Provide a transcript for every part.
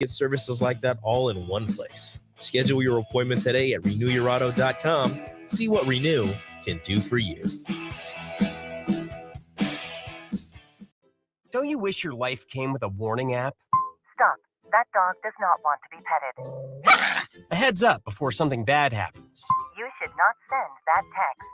Get services like that all in one place. Schedule your appointment today at renewyourauto.com. See what Renew can do for you. Don't you wish your life came with a warning app? Stop. That dog does not want to be petted. A heads up before something bad happens. You should not send that text.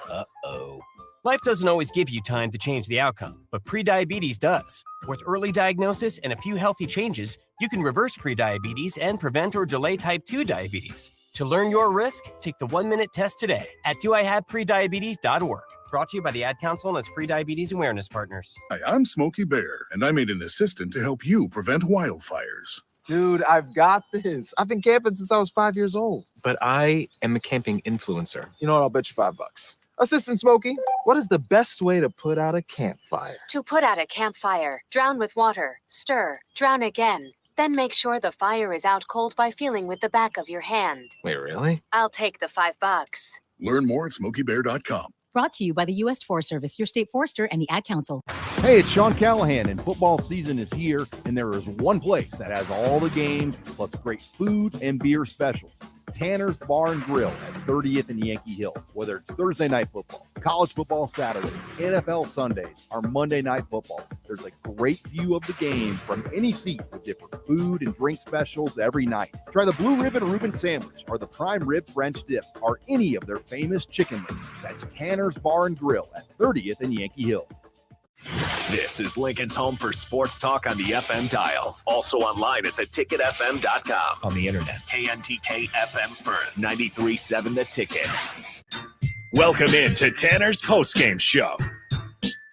Uh-oh. Life doesn't always give you time to change the outcome, but prediabetes does. With early diagnosis and a few healthy changes, you can reverse prediabetes and prevent or delay type 2 diabetes. To learn your risk, take the 1-minute test today at doihaveprediabetes.org. Brought to you by the Ad Council and its prediabetes awareness partners. Hi, I'm Smokey Bear, and I made an assistant to help you prevent wildfires. Dude, I've got this. I've been camping since I was 5 years old. But I am a camping influencer. You know what? I'll bet you $5. Assistant Smokey, what is the best way to put out a campfire? To put out a campfire, drown with water, stir, drown again. Then make sure the fire is out cold by feeling with the back of your hand. Wait, really? I'll take the $5. Learn more at smokeybear.com. Brought to you by the U.S. Forest Service, your state forester, and the Ad Council. Hey, it's Sean Callahan, and football season is here, and there is one place that has all the games, plus great food and beer specials. Tanner's Bar and Grill at 30th and Yankee Hill. Whether it's Thursday night football, college football Saturdays, NFL Sundays, or Monday night football, there's a great view of the game from any seat with different food and drink specials every night. Try the Blue Ribbon Reuben Sandwich or the Prime Rib French Dip or any of their famous chicken wings. That's Tanner's Bar and Grill at 30th and Yankee Hill. This is Lincoln's home for sports talk on the FM dial. Also online at theticketfm.com. On the internet, KNTK FM Firth, 93.7 The Ticket. Welcome in to Tanner's Postgame Show.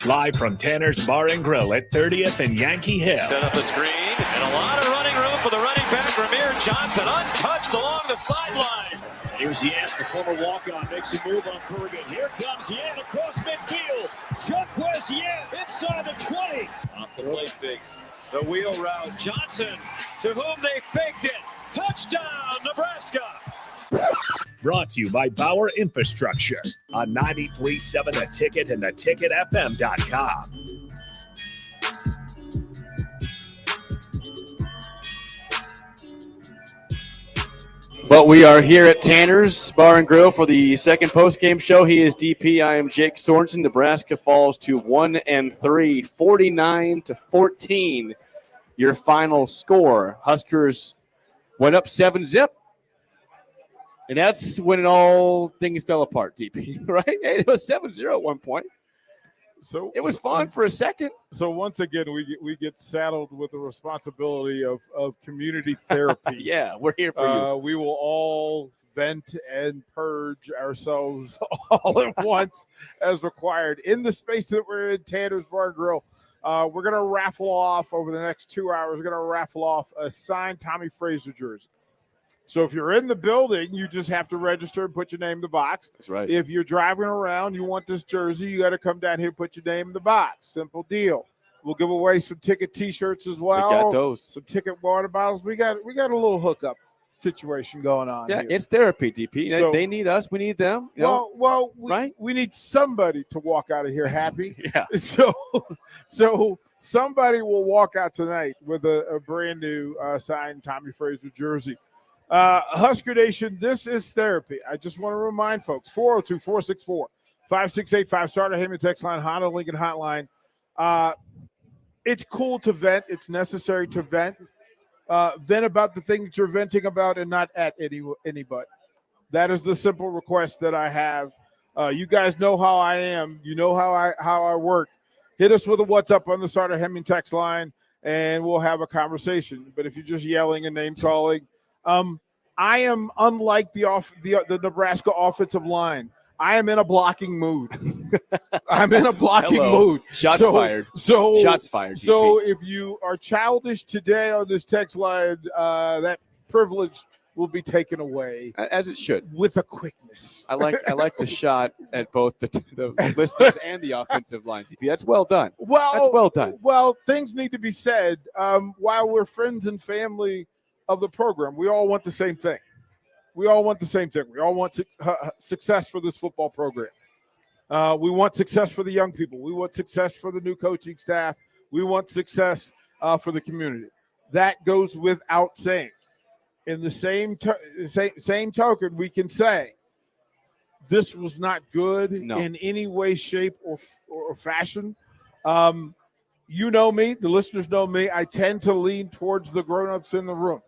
Live from Tanner's Bar and Grill at 30th and Yankee Hill. Set up the screen, and a lot of running room for the running back, Ramir Johnson, untouched along the sideline. Here's Yan, the former walk-on, makes a move on Bergen. Here comes Yan across midfield. Chuck West Yan inside the 20. Off the play fakes. The wheel route. Johnson, to whom they faked it. Touchdown, Nebraska. Brought to you by Bauer Infrastructure on 93.7 The Ticket and theticketfm.com. But we are here at Tanner's Bar and Grill for the second post-game show. He is DP. I am Jake Sorensen. Nebraska falls to 1-3, 49-14. Your final score. Huskers went up 7-0. And that's when all things fell apart, DP, right? It was 7-0 at one point. So it was fun for a second. So once again, we get saddled with the responsibility of community therapy. Yeah, we're here for you. We will all vent and purge ourselves all at once as required in the space that we're in, Tanner's Bar and Grill. We're going to raffle off over the next 2 hours. We're going to raffle off a signed Tommy Fraser jersey. So if you're in the building, you just have to register and put your name in the box. That's right. If you're driving around, you want this jersey, you got to come down here and put your name in the box. Simple deal. We'll give away some ticket T-shirts as well. We got those. Some ticket water bottles. We got a little hookup situation going on. Yeah, here. it's therapy, DP. So, they need us. We need them. We need somebody to walk out of here happy. Yeah. So somebody will walk out tonight with a brand new signed Tommy Fraser jersey. Husker Nation, this is therapy. I just want to remind folks, 402-464-5685, Starter Heyman text line, Honda Lincoln hotline. It's cool to vent. It's necessary to vent. Vent about the things you're venting about and not at anybody. That is the simple request that I have. You guys know how I am. You know how I work. Hit us with a what's up on the Starter Heyman text line, and we'll have a conversation. But if you're just yelling and name calling, I am unlike the Nebraska offensive line. I am in a blocking mood. I'm in a blocking mood. Shots fired. Shots fired. So if you are childish today on this text line, that privilege will be taken away, as it should, with a quickness. I like the shot at both the listeners and the offensive line. That's well done. That's well done. Well, things need to be said. While we're friends and family of the program, we all want the same thing. We all want success for this football program. We want success for the young people. We want success for the new coaching staff. We want success for the community. That goes without saying. In the same token, we can say this was not good in any way, shape, or fashion. You know me, the listeners know me. I tend to lean towards the grown-ups in the room,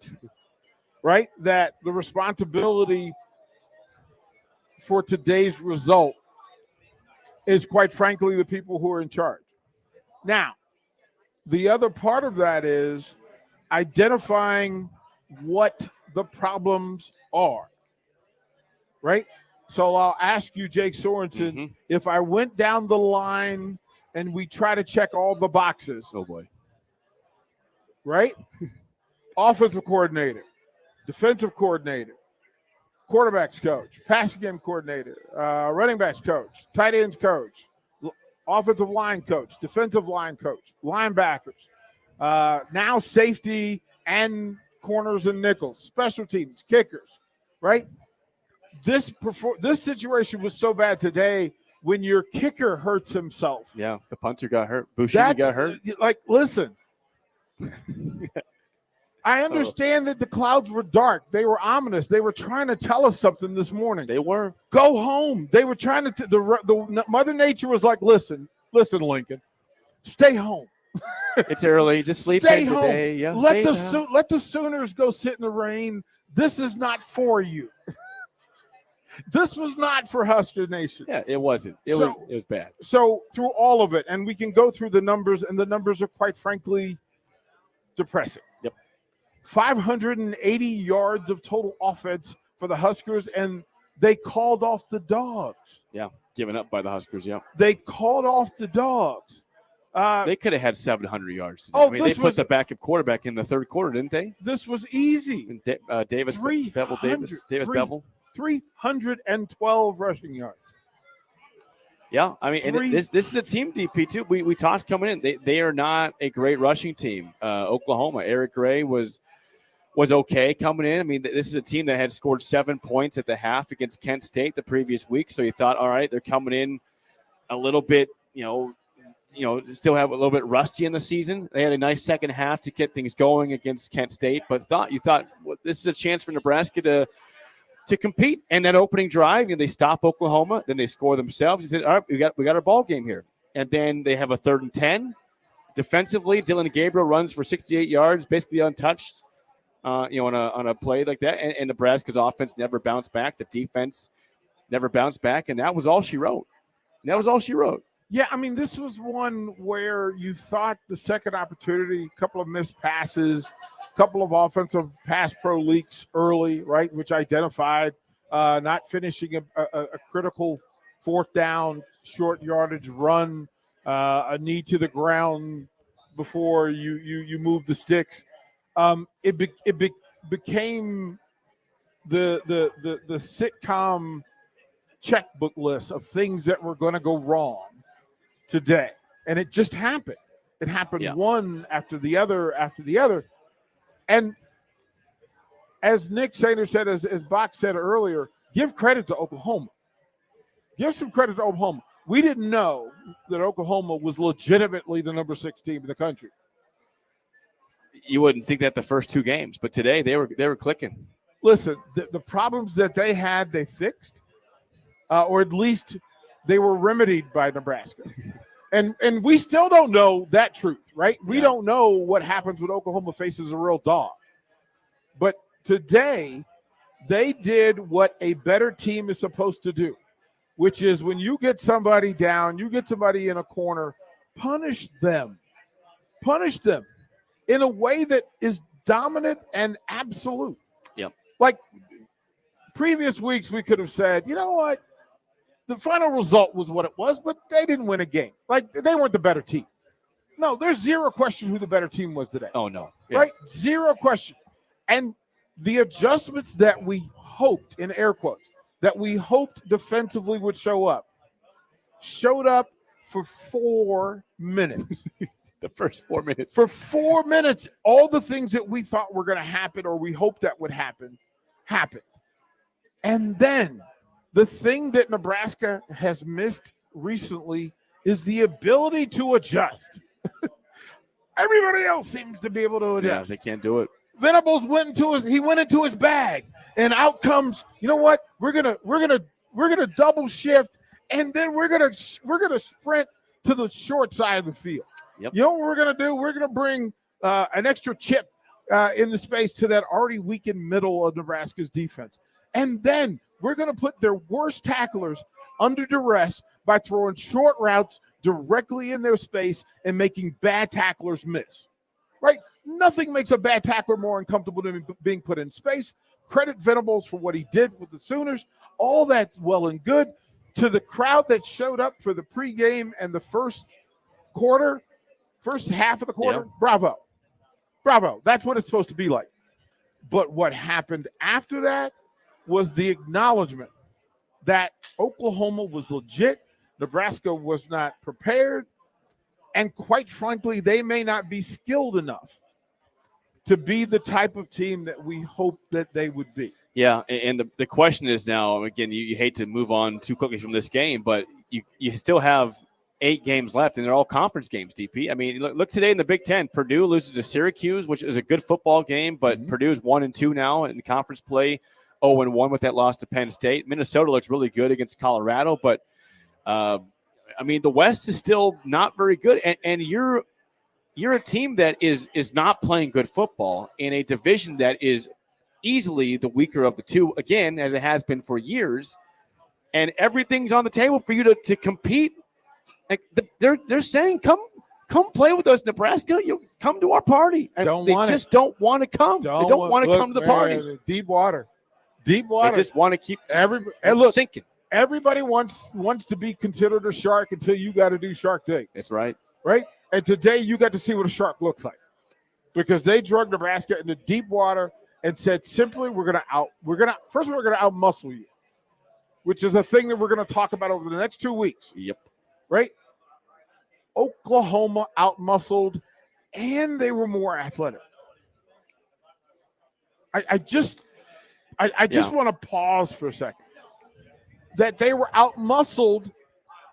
right? That the responsibility for today's result is, quite frankly, the people who are in charge. Now, the other part of that is identifying what the problems are, right? So I'll ask you, Jake Sorensen, if I went down the line and we try to check all the boxes. Oh, boy. Right? Offensive coordinator, defensive coordinator, quarterbacks coach, passing game coordinator, running backs coach, tight ends coach, offensive line coach, defensive line coach, linebackers, now safety and corners and nickels, special teams, kickers, right? This situation was so bad today when your kicker hurts himself. Yeah, the punter got hurt. Bouchini got hurt. Like, listen, I understand that the clouds were dark. They were ominous. They were trying to tell us something this morning. They were. Go home. They were trying to the Mother Nature was like, listen, Lincoln, stay home. It's early. Just sleep Stay in home. today. Yeah, let the Sooners go sit in the rain. This is not for you. This was not for Husker Nation. Yeah, it wasn't. It was bad. So through all of it, and we can go through the numbers, and the numbers are quite frankly depressing. Yep. 580 yards of total offense for the Huskers, and they called off the dogs. Yeah, given up by the Huskers, yeah. They called off the dogs. They could have had 700 yards today. They put the backup quarterback in the third quarter, didn't they? This was easy. And Davis Bevel. 312 rushing yards. Yeah, I mean, and this is a team, DP, too. We talked coming in. They are not a great rushing team. Oklahoma, Eric Gray was okay coming in. I mean, this is a team that had scored 7 points at the half against Kent State the previous week. So you thought, all right, they're coming in a little bit, still have a little bit rusty in the season. They had a nice second half to get things going against Kent State, but you thought well, this is a chance for Nebraska to compete. And that opening drive, they stop Oklahoma, then they score themselves. You said, all right, we got our ball game here. And then they have a 3rd and 10. Defensively, Dylan Gabriel runs for 68 yards, basically untouched, on a play like that. And Nebraska's offense never bounced back. The defense never bounced back, and that was all she wrote. Yeah, I mean, this was one where you thought the second opportunity, a couple of missed passes, a couple of offensive pass pro leaks early, right, which identified not finishing a critical 4th down, short yardage run, a knee to the ground before you move the sticks. It became the sitcom checkbook list of things that were going to go wrong today, and it just happened. It happened one after the other. And as Nick Sainer said, as Bach said earlier, give credit to Oklahoma. Give some credit to Oklahoma. We didn't know that Oklahoma was legitimately the number 6 team in the country. You wouldn't think that the first 2 games, but today they were clicking. Listen, the problems that they had, they fixed, or at least they were remedied by Nebraska. And we still don't know that truth, right? We don't know what happens when Oklahoma faces a real dog. But today, they did what a better team is supposed to do, which is when you get somebody down, you get somebody in a corner, punish them. Punish them in a way that is dominant and absolute. Yep. Like previous weeks, we could have said, you know what? The final result was what it was, but they didn't win a game. Like, they weren't the better team. No, there's zero question who the better team was today. Oh, no. Yeah. Right? Zero question. And the adjustments that we hoped, in air quotes, that we hoped defensively would show up, showed up for 4 minutes. The first 4 minutes. For 4 minutes, all the things that we thought were going to happen or we hoped that would happen, happened. And then the thing that Nebraska has missed recently is the ability to adjust. Everybody else seems to be able to adjust. Yeah, they can't do it. Venables went into his bag, and out comes, you know what? We're gonna double shift, and then we're gonna sprint to the short side of the field. Yep. You know what we're gonna do? We're gonna bring an extra chip in the space to that already weakened middle of Nebraska's defense, and then we're gonna put their worst tacklers under duress by throwing short routes directly in their space and making bad tacklers miss. Right? Nothing makes a bad tackler more uncomfortable than being put in space. Credit Venables for what he did with the Sooners. All that's well and good. To the crowd that showed up for the pregame and the first half of the quarter, bravo. Bravo. That's what it's supposed to be like. But what happened after that was the acknowledgement that Oklahoma was legit. Nebraska was not prepared. And quite frankly, they may not be skilled enough to be the type of team that we hope that they would be. Yeah, and the question is now, again, you hate to move on too quickly from this game, but you still have 8 games left, and they're all conference games, DP. I mean, look today in the Big Ten. Purdue loses to Syracuse, which is a good football game, but Purdue's 1-2 now in the conference play, 0-1 with that loss to Penn State. Minnesota looks really good against Colorado, but I mean, the West is still not very good, and you're a team that is not playing good football in a division that is easily the weaker of the two, again, as it has been for years, and everything's on the table for you to compete. Like they're saying, come play with us, Nebraska. You come to our party, and don't want to come. They don't want to come to the party. Deep water. They just want to keep sinking. Everybody wants to be considered a shark until you got to do shark things. That's right. Right? And today you got to see what a shark looks like. Because they drug Nebraska into deep water and said simply we're going to out-muscle you. Which is a thing that we're going to talk about over the next 2 weeks. Yep. Right? Oklahoma out-muscled and they were more athletic. I just want to pause for a second. That they were out-muscled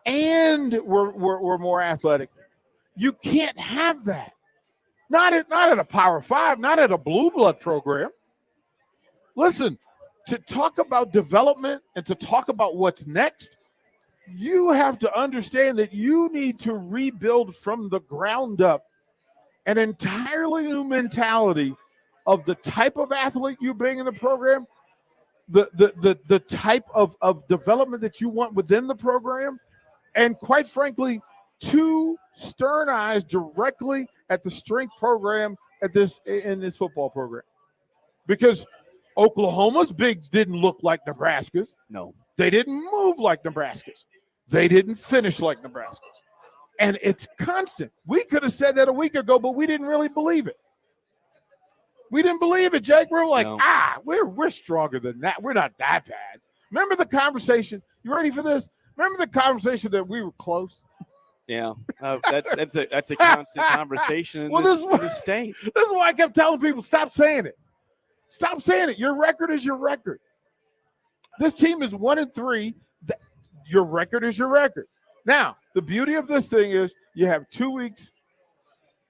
and were more athletic. You can't have that. Not at a Power 5, not at a blue blood program. Listen, to talk about development and to talk about what's next, you have to understand that you need to rebuild from the ground up an entirely new mentality of the type of athlete you bring in the program, the type of development that you want within the program, and quite frankly, to stern eyes directly at the strength program in this football program. Because Oklahoma's bigs didn't look like Nebraska's. No. They didn't move like Nebraska's. They didn't finish like Nebraska's. And it's constant. We could have said that a week ago, but we didn't really believe it. We didn't believe it, Jake. We're like, we're stronger than that. We're not that bad. Remember the conversation? You ready for this? Remember the conversation that we were close? Yeah, that's a constant conversation in this state. This is why I kept telling people, stop saying it. Stop saying it. Your record is your record. This team is 1-3. Your record is your record. Now, the beauty of this thing is you have 2 weeks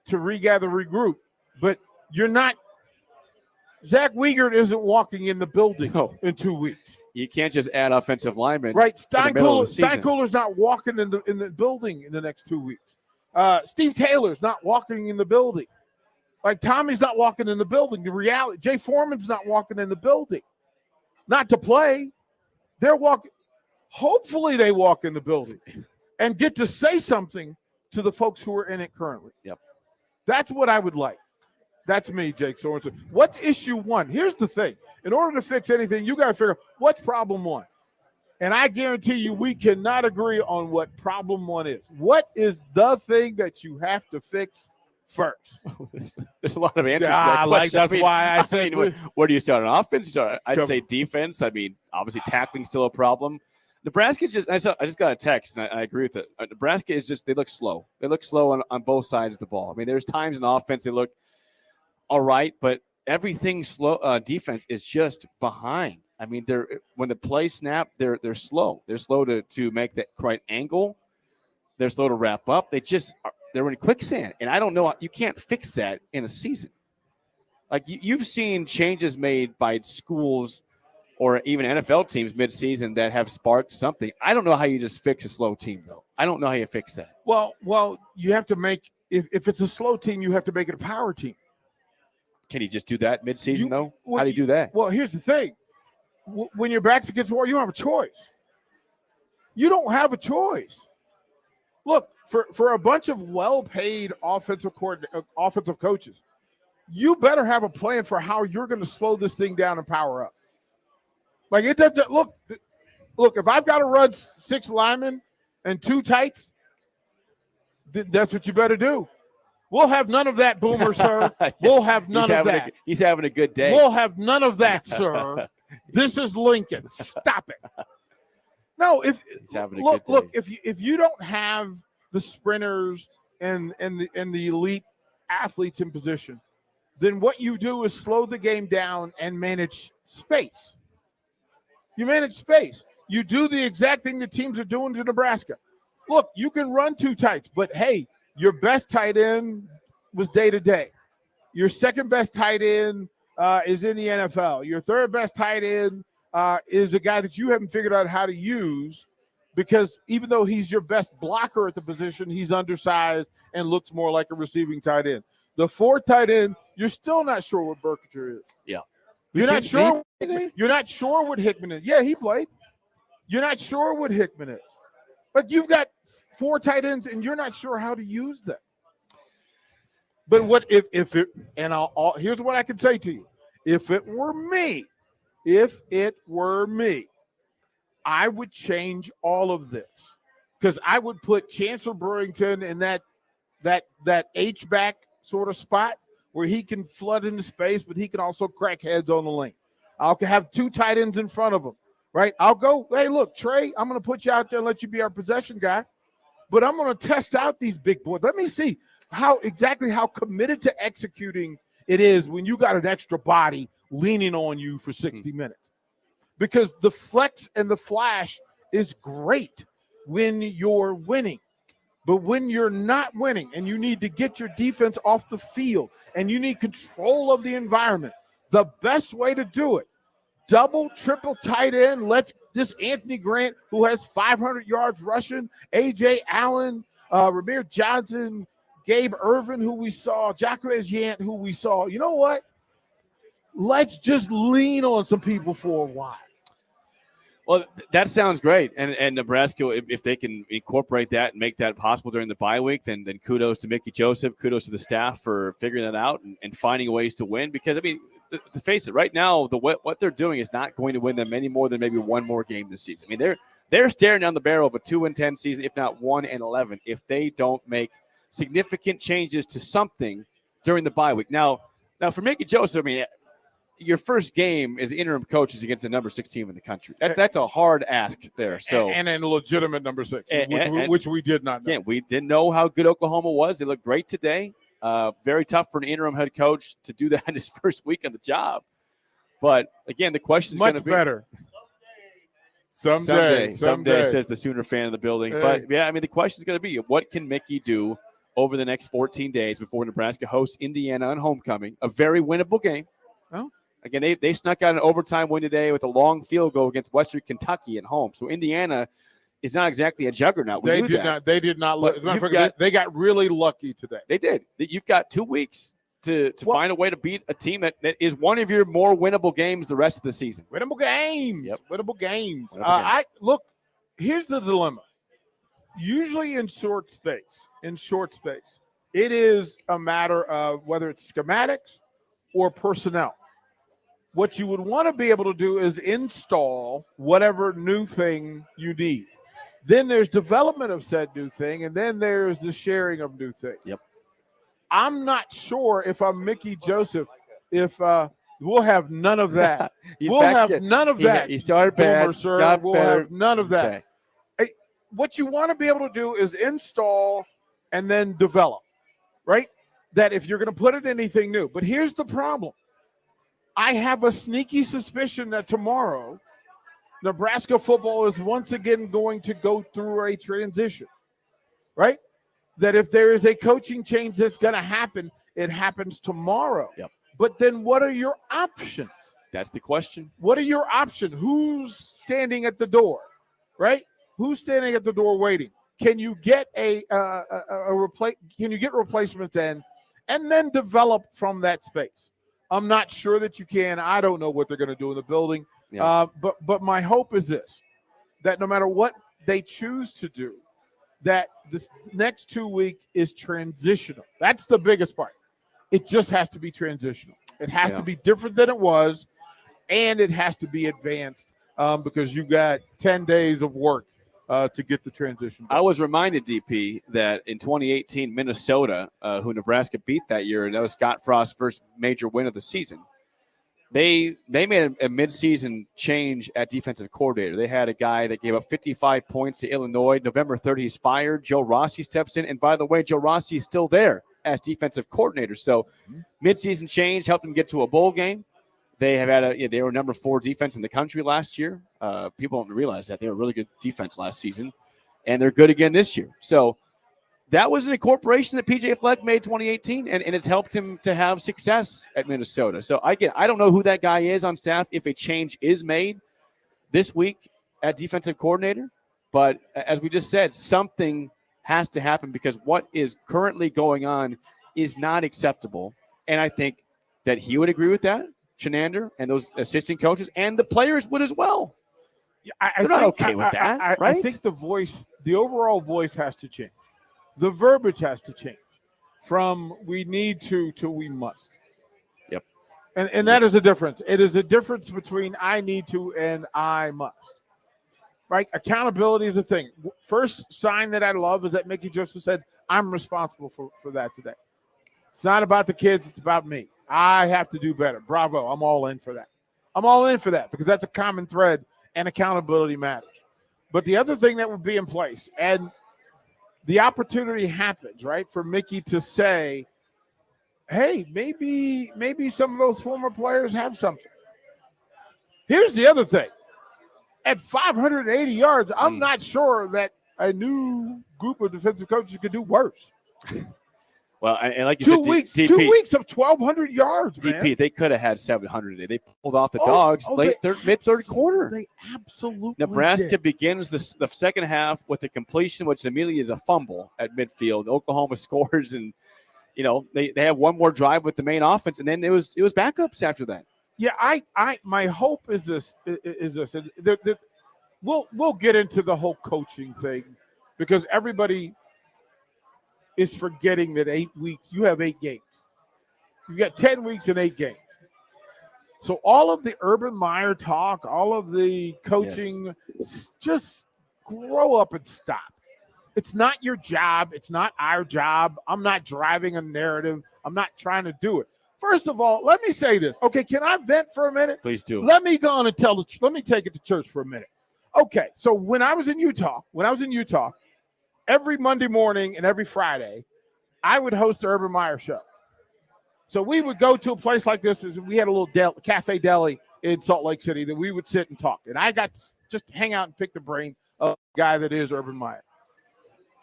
to regather, regroup, but you're not. Zach Wiegert isn't walking in the building in 2 weeks. You can't just add offensive linemen. Right. Steinkuller's not walking in the building in the next 2 weeks. Steve Taylor's not walking in the building. Like Tommy's not walking in the building. The reality, Jay Foreman's not walking in the building. Not to play. They're walking. Hopefully they walk in the building and get to say something to the folks who are in it currently. Yep. That's what I would like. That's me, Jake Sorensen. What's issue one? Here's the thing. In order to fix anything, you got to figure out what's problem one. And I guarantee you we cannot agree on what problem one is. What is the thing that you have to fix first? There's a lot of answers to that question. That's why I said, where do you start on offense? I'd say defense. I mean, obviously tackling still a problem. Nebraska I just got a text, and I agree with it. Nebraska is they look slow. They look slow on both sides of the ball. I mean, there's times in offense they look all right, but everything slow. Defense is just behind. I mean, when the play snap, they're slow. They're slow to make that right angle. They're slow to wrap up. They just they're in quicksand. And I don't know. You can't fix that in a season. Like you've seen changes made by schools or even NFL teams midseason that have sparked something. I don't know how you just fix a slow team, though. I don't know how you fix that. Well, you have to make if it's a slow team, you have to make it a power team. Can you just do that midseason, though? How do you do that? Well, here's the thing. When your back's against the wall, you don't have a choice. You don't have a choice. Look, for a bunch of well-paid offensive coaches, you better have a plan for how you're going to slow this thing down and power up. Like it doesn't look. If I've got to run 6 linemen and 2 tights, that's what you better do. We'll have none of that, Boomer, sir. We'll have none of that. He's having a good day. We'll have none of that, sir. This is Lincoln. Stop it. No, if you don't have the sprinters and the elite athletes in position, then what you do is slow the game down and manage space. You manage space. You do the exact thing the teams are doing to Nebraska. Look, you can run 2 tights, but hey, your best tight end was day-to-day. Your second best tight end is in the NFL. Your third best tight end is a guy that you haven't figured out how to use because even though he's your best blocker at the position, he's undersized and looks more like a receiving tight end. The 4th tight end, you're still not sure what Berkshire is. Yeah. You're not sure what Hickman is. Yeah, he played. You're not sure what Hickman is. But you've got 4 tight ends, and you're not sure how to use them. But what if it? And here's what I can say to you: if it were me, I would change all of this because I would put Chancellor Brewington in that H-back sort of spot where he can flood into space, but he can also crack heads on the lane. I'll have 2 tight ends in front of him, right? I'll go, hey, look, Trey, I'm going to put you out there and let you be our possession guy, but I'm going to test out these big boys. Let me see how committed to executing it is when you got an extra body leaning on you for 60 minutes. Because the flex and the flash is great when you're winning. But when you're not winning and you need to get your defense off the field and you need control of the environment, the best way to do it, double, triple tight end, let's this Anthony Grant, who has 500 yards rushing, A.J. Allen, Ramir Johnson, Gabe Irvin, who we saw, Jacquez Yant, who we saw. You know what? Let's just lean on some people for a while. Well, that sounds great. And Nebraska, if they can incorporate that and make that possible during the bye week, then kudos to Mickey Joseph, kudos to the staff for figuring that out and finding ways to win. Because, I mean, to face it, right now, what they're doing is not going to win them any more than maybe one more game this season. I mean, they're staring down the barrel of a 2-10 season, if not 1-11, if they don't make significant changes to something during the bye week. Now for Mickey Joseph, I mean, your first game as interim coach is against the number 6 team in the country. That's a hard ask there. So and a legitimate number 6, which we did not know. Yeah, we didn't know how good Oklahoma was. They looked great today. Very tough for an interim head coach to do that in his first week on the job. But again, the question is going to be much better. Someday, says the Sooner fan in the building. But yeah, I mean, the question is going to be, what can Mickey do over the next 14 days before Nebraska hosts Indiana on homecoming? A very winnable game. Oh. Again, they snuck out an overtime win today with a long field goal against Western Kentucky at home. So Indiana is not exactly a juggernaut. They did not. They got really lucky today. They did. You've got 2 weeks to find a way to beat a team that is one of your more winnable games the rest of the season. Winnable games. Yep. Winnable games. Look, here's the dilemma. Usually in short space, it is a matter of whether it's schematics or personnel. What you would want to be able to do is install whatever new thing you need. Then there's development of said new thing, and then there's the sharing of new things. Yep. I'm not sure if I'm Mickey Joseph, if we'll have none of that. We'll have none of that. He started bad. Sir. We'll have none of that. Okay. What you want to be able to do is install and then develop, right? That if you're going to put in anything new. But here's the problem. I have a sneaky suspicion that tomorrow Nebraska football is once again going to go through a transition, right? that if there is a coaching change that's going to happen, it happens tomorrow. Yep. But then what are your options? That's the question. What are your options? Who's standing at the door, right? Who's standing at the door waiting? Can you get Can you get replacements in, and then develop from that space? I'm not sure that you can. I don't know what they're going to do in the building. Yeah. But my hope is this: that no matter what they choose to do, that this next 2 weeks is transitional. That's the biggest part. It just has to be transitional. It has to be different than it was, and it has to be advanced because you've got 10 days of work to get the transition done. I was reminded, DP, that in 2018, Minnesota, who Nebraska beat that year, and that was Scott Frost's first major win of the season, they made a midseason change at defensive coordinator. They had a guy that gave up 55 points to Illinois. November 3rd, he's fired. Joe Rossi steps in. And by the way, Joe Rossi is still there as defensive coordinator. So midseason change helped them get to a bowl game. They have had they were number 4 defense in the country last year. People don't realize that. They were a really good defense last season. And they're good again this year. So that was an incorporation that P.J. Fleck made 2018, and it's helped him to have success at Minnesota. So, I don't know who that guy is on staff if a change is made this week at defensive coordinator. But as we just said, something has to happen because what is currently going on is not acceptable. And I think that he would agree with that, Shenander, and those assistant coaches, and the players would as well. They're not okay with that, right? I think the overall voice has to change. The verbiage has to change from we need to we must. Yep. And that is a difference. It is a difference between I need to and I must. Right? Accountability is a thing. First sign that I love is that Mickey Joseph said, I'm responsible for that today. It's not about the kids. It's about me. I have to do better. Bravo. I'm all in for that. I'm all in for that because that's a common thread and accountability matters. But the other thing that would be in place, and the opportunity happens, right, for Mickey to say, hey, maybe some of those former players have something. Here's the other thing. At 580 yards, I'm not sure that a new group of defensive coaches could do worse. Well, and like you 2 said, weeks, DP, 2 weeks of 1,200 yards, DP, man. they could have had 700 today. They pulled off the Dogs mid-third quarter. They absolutely Nebraska did. begins the second half with a completion, which immediately is a fumble at midfield. Oklahoma scores, and they have one more drive with the main offense, and then it was backups after that. Yeah, my hope is this. We'll get into the whole coaching thing because everybody is forgetting that 8 weeks, you have 8 games. You've got 10 weeks and 8 games. So all of the Urban Meyer talk, all of the coaching, just grow up and stop. It's not your job. It's not our job. I'm not driving a narrative. I'm not trying to do it. First of all, let me say this. Okay, can I vent for a minute? Please do. Let me go on and let me take it to church for a minute. Okay, so when I was in Utah, every Monday morning and every Friday, I would host the Urban Meyer show. So we would go to a place like this. We had a little cafe deli in Salt Lake City that we would sit and talk. And I got to just hang out and pick the brain of the guy that is Urban Meyer.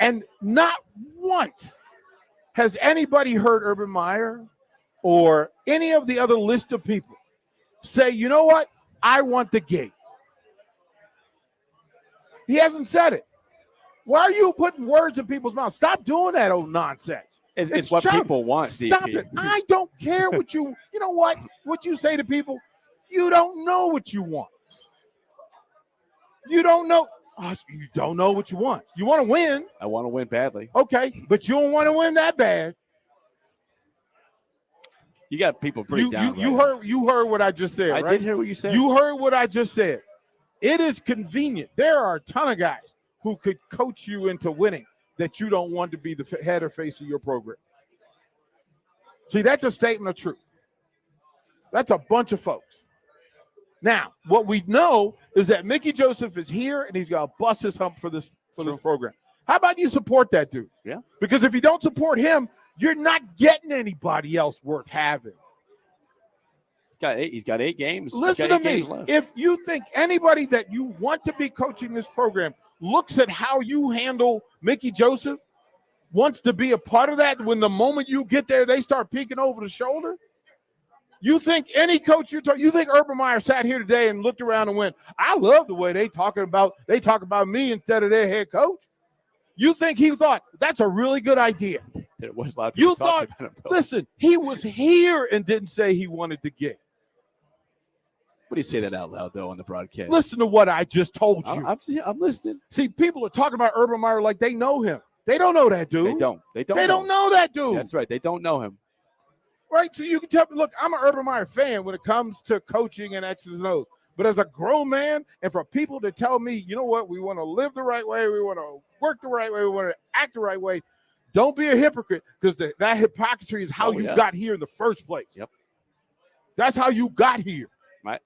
And not once has anybody heard Urban Meyer or any of the other list of people say, you know what? I want the gig. He hasn't said it. Why are you putting words in people's mouths? Stop doing that old nonsense. It's what people want, Stop DP. it. I don't care what you know what you say to people. You don't know what you want. You don't know. You don't know what you want. You want to win. I want to win badly. Okay, but you don't want to win that bad. You got people pretty down. You heard what I just said, I right? did hear what you said. You heard what I just said. It is convenient. There are a ton of guys who could coach you into winning that you don't want to be the head or face of your program. See, that's a statement of truth. That's a bunch of folks. Now, what we know is that Mickey Joseph is here and he's going to bust his hump for this program. How about you support that dude? Yeah. Because if you don't support him, you're not getting anybody else worth having. He's got 8 games. Listen to me. If you think anybody that you want to be coaching this program looks at how you handle Mickey Joseph, wants to be a part of that when the moment you get there, they start peeking over the shoulder? You think any coach you think Urban Meyer sat here today and looked around and went, I love the way they talk about me instead of their head coach? You think he thought that's a really good idea? There was a lot of people talking about him. Listen, he was here and didn't say he wanted the gig. What do you say that out loud, though, on the broadcast? Listen to what I just told you. I'm listening. See, people are talking about Urban Meyer like they know him. They don't know that dude. They don't know that dude. That's right. They don't know him. Right? So you can tell me, look, I'm an Urban Meyer fan when it comes to coaching and X's and O's. But as a grown man, and for people to tell me, you know what, we want to live the right way, we want to work the right way, we want to act the right way, don't be a hypocrite, because that hypocrisy is how you got here in the first place. Yep. That's how you got here.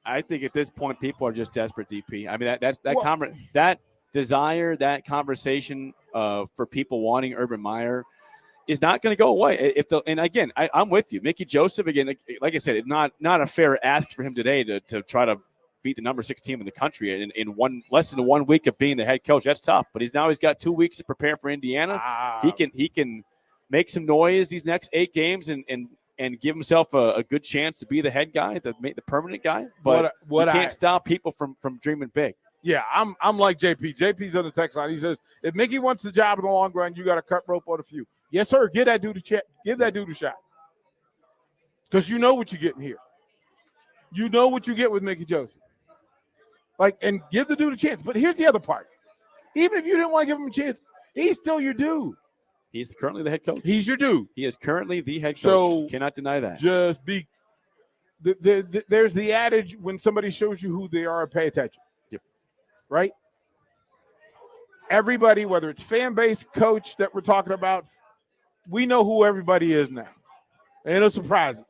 I think at this point, people are just desperate, DP. I mean, that desire, that conversation for people wanting Urban Meyer is not going to go away. And again, I'm with you. Mickey Joseph, again, like I said, it's not a fair ask for him today to try to beat the number 6 team in the country in less than 1 week of being the head coach. That's tough. But he's got 2 weeks to prepare for Indiana. He can make some noise these next 8 games and give himself a good chance to be the head guy, the permanent guy. But you can't stop people from dreaming big. Yeah, I'm like JP. JP's on the text line. He says, if Mickey wants the job in the long run, you got to cut rope on a few. Yes, sir. Give that dude a shot. Because you know what you're getting here. You know what you get with Mickey Joseph. And give the dude a chance. But here's the other part. Even if you didn't want to give him a chance, he's still your dude. He's currently the head coach. He's your dude. He is currently the head coach. So cannot deny that. Just be there's the adage, when somebody shows you who they are, pay attention. Yep. Right? Everybody, whether it's fan base, coach that we're talking about, we know who everybody is now. Ain't no surprises.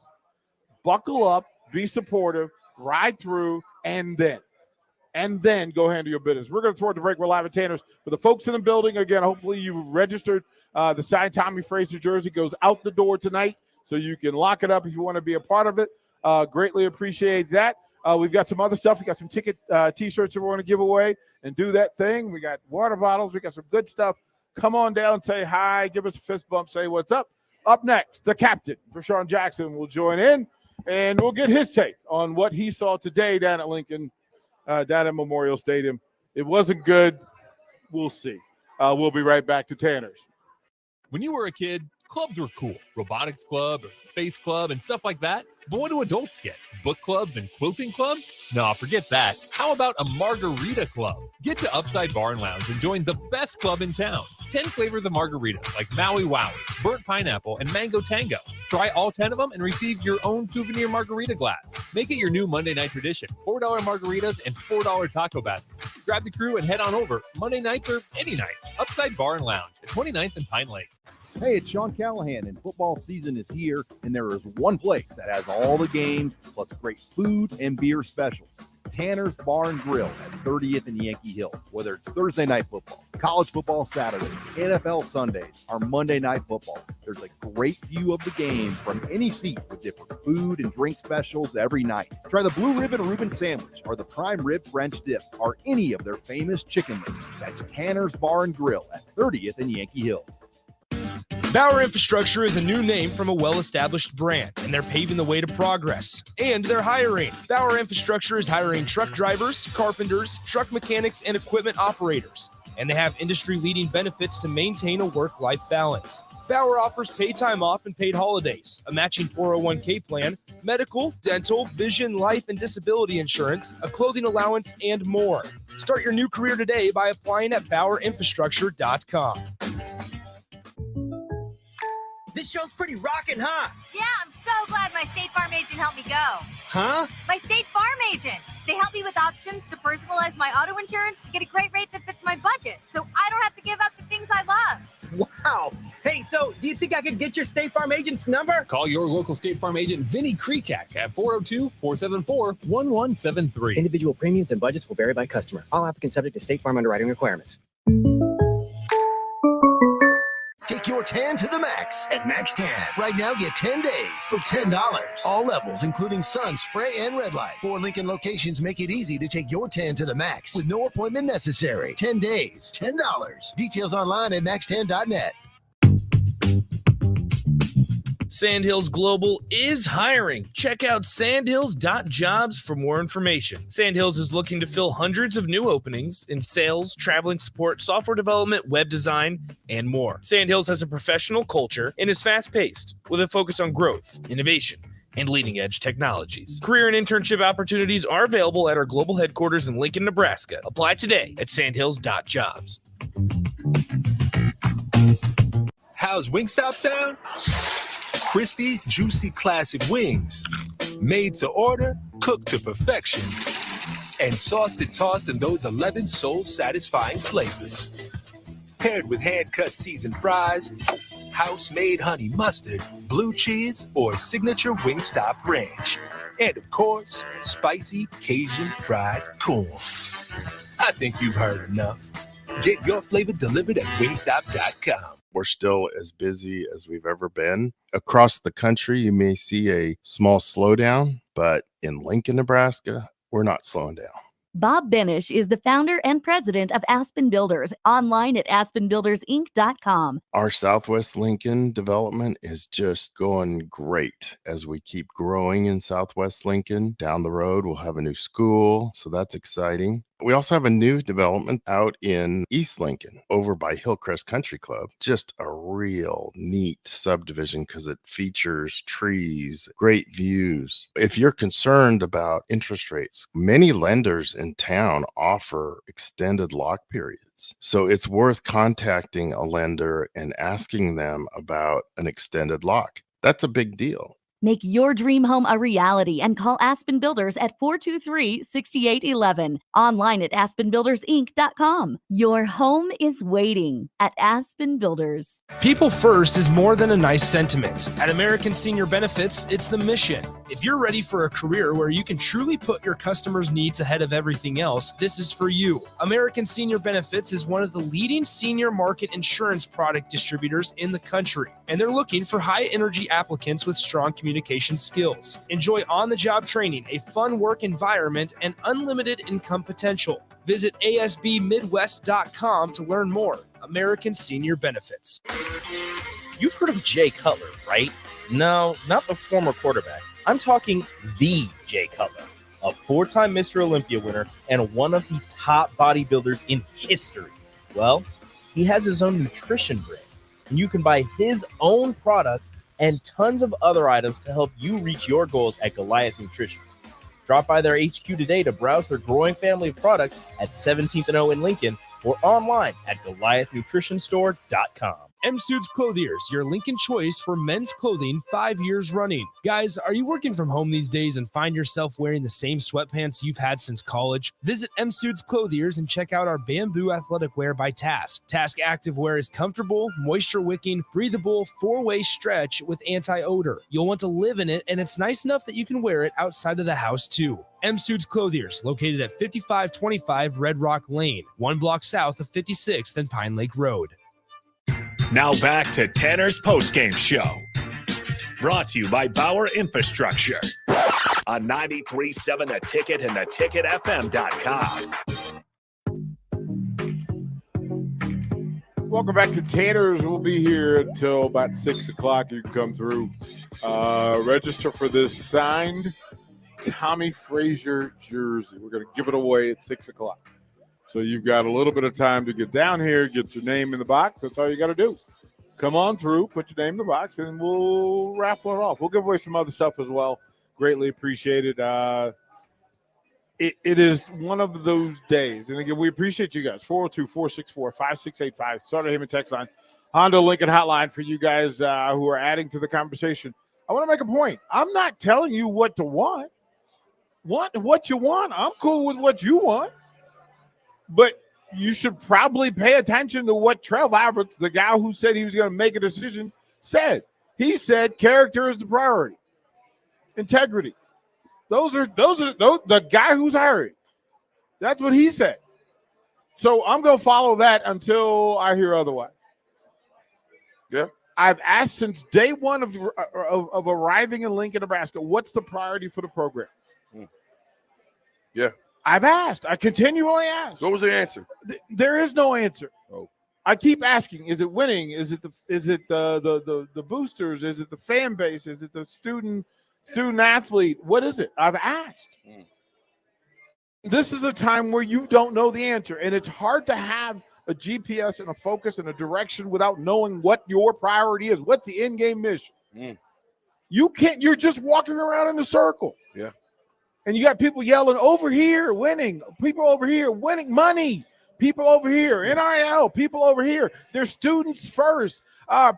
Buckle up, be supportive, ride through, and then go handle your business. We're going to throw it to break. We're live at Tanner's. For the folks in the building, again, hopefully you've registered. The signed Tommy Fraser jersey goes out the door tonight, so you can lock it up if you want to be a part of it. Greatly appreciate that. We've got some other stuff. We got some ticket T-shirts that we want to give away and do that thing. We got water bottles. We got some good stuff. Come on down and say hi. Give us a fist bump. Say what's up. Up next, the captain, Rashawn Jackson, will join in, and we'll get his take on what he saw today down at Lincoln, down at Memorial Stadium. It wasn't good. We'll see. We'll be right back to Tanner's. When you were a kid, clubs were cool. Robotics club or space club and stuff like that. But what do adults get? Book clubs and quilting clubs? Nah, forget that. How about a margarita club? Get to Upside Bar and Lounge and join the best club in town. 10 flavors of margaritas like Maui Wowie, burnt pineapple, and mango tango. Try all 10 of them and receive your own souvenir margarita glass. Make it your new Monday night tradition. $4 margaritas and $4 taco baskets. Grab the crew and head on over Monday nights or any night. Upside Bar and Lounge at 29th and Pine Lake. Hey, it's Sean Callahan, and football season is here, and there is one place that has all the games, plus great food and beer specials. Tanner's Bar and Grill at 30th and Yankee Hill. Whether it's Thursday night football, college football Saturdays, NFL Sundays, or Monday night football, there's a great view of the game from any seat with different food and drink specials every night. Try the Blue Ribbon Reuben Sandwich or the Prime Rib French Dip or any of their famous chicken wings. That's Tanner's Bar and Grill at 30th and Yankee Hill. Bauer Infrastructure is a new name from a well-established brand, and they're paving the way to progress. And they're hiring. Bauer Infrastructure is hiring truck drivers, carpenters, truck mechanics, and equipment operators. And they have industry-leading benefits to maintain a work-life balance. Bauer offers paid time off and paid holidays, a matching 401k plan, medical, dental, vision, life, and disability insurance, a clothing allowance, and more. Start your new career today by applying at BauerInfrastructure.com. This show's pretty rockin', huh? Yeah, I'm so glad my State Farm agent helped me go. Huh? My State Farm agent. They help me with options to personalize my auto insurance to get a great rate that fits my budget, so I don't have to give up the things I love. Wow. Hey, so do you think I could get your State Farm agent's number? Call your local State Farm agent, Vinny Krekak, at 402-474-1173. Individual premiums and budgets will vary by customer. All applicants subject to State Farm underwriting requirements. Take your tan to the max at Max Tan. Right now, get 10 days for $10. All levels, including sun, spray, and red light. 4 Lincoln locations make it easy to take your tan to the max with no appointment necessary. 10 days, $10. Details online at maxtan.net. Sandhills Global is hiring. Check out sandhills.jobs for more information. Sandhills is looking to fill hundreds of new openings in sales, traveling support, software development, web design, and more. Sandhills has a professional culture and is fast-paced with a focus on growth, innovation, and leading-edge technologies. Career and internship opportunities are available at our global headquarters in Lincoln, Nebraska. Apply today at sandhills.jobs. How's Wingstop sound? Crispy, juicy classic wings. Made to order, cooked to perfection. And sauced and tossed in those 11 soul-satisfying flavors. Paired with hand-cut seasoned fries, house-made honey mustard, blue cheese, or signature Wingstop ranch. And, of course, spicy Cajun fried corn. I think you've heard enough. Get your flavor delivered at wingstop.com. We're still as busy as we've ever been. Across the country, you may see a small slowdown, but in Lincoln, Nebraska, we're not slowing down. Bob Benish is the founder and president of Aspen Builders, online at aspenbuildersinc.com. Our Southwest Lincoln development is just going great as we keep growing in Southwest Lincoln. Down the road, we'll have a new school, so that's exciting. We also have a new development out in East Lincoln over by Hillcrest Country Club. Just a real neat subdivision because it features trees, great views. If you're concerned about interest rates, many lenders in town offer extended lock periods. So it's worth contacting a lender and asking them about an extended lock. That's a big deal. Make your dream home a reality and call Aspen Builders at 423-6811. Online at aspenbuildersinc.com. Your home is waiting at Aspen Builders. People first is more than a nice sentiment. At American Senior Benefits, it's the mission. If you're ready for a career where you can truly put your customers' needs ahead of everything else, this is for you. American Senior Benefits is one of the leading senior market insurance product distributors in the country, and they're looking for high-energy applicants with strong communication skills. Enjoy on-the-job training, a fun work environment, and unlimited income potential. Visit asbmidwest.com to learn more. American Senior Benefits. You've heard of Jay Cutler, right? No, not the former quarterback. I'm talking the Jay Cutler, a four-time Mr. Olympia winner and one of the top bodybuilders in history. Well, he has his own nutrition brand, and you can buy his own products and tons of other items to help you reach your goals at Goliath Nutrition. Drop by their HQ today to browse their growing family of products at 17th and O in Lincoln or online at GoliathNutritionStore.com. M Suits Clothiers, your Lincoln choice for men's clothing 5 years running. Guys, are you working from home these days and find yourself wearing the same sweatpants you've had since college? Visit M Suits Clothiers and check out our Bamboo Athletic Wear by Task. Task Active Wear is comfortable, moisture-wicking, breathable, four-way stretch with anti-odor. You'll want to live in it, and it's nice enough that you can wear it outside of the house, too. M Suits Clothiers, located at 5525 Red Rock Lane, 1 block south of 56th and Pine Lake Road. Now back to Tanner's Postgame Show. Brought to you by Bauer Infrastructure on 93.7 The Ticket and theticketfm.com. Welcome back to Tanner's. We'll be here until about 6 o'clock. You can come through. Register for this signed Tommy Frazier jersey. We're going to give it away at 6 o'clock. So you've got a little bit of time to get down here, get your name in the box. That's all you got to do. Come on through, put your name in the box, and we'll raffle it off. We'll give away some other stuff as well. Greatly appreciated. It is one of those days. And again, we appreciate you guys. 402-464-5685. Starter Heyman text line. Honda Lincoln hotline for you guys who are adding to the conversation. I want to make a point. I'm not telling you what to want. What you want. I'm cool with what you want. But you should probably pay attention to what Trev Alberts, the guy who said he was going to make a decision, said. He said character is the priority. Integrity. Those are the guy who's hiring. That's what he said. So I'm going to follow that until I hear otherwise. Yeah. I've asked since day one of arriving in Lincoln, Nebraska, what's the priority for the program? Yeah. I've asked. I continually ask. So what was the answer? There is no answer. Oh. I keep asking, is it winning? Is it the boosters? Is it the fan base? Is it the student athlete? What is it? I've asked. This is a time where you don't know the answer, and it's hard to have a GPS and a focus and a direction without knowing what your priority is. What's the end game mission? You can't. You're just walking around in a circle. Yeah. And you got people yelling over here, winning. People over here, winning money. People over here, NIL. People over here, they're students first.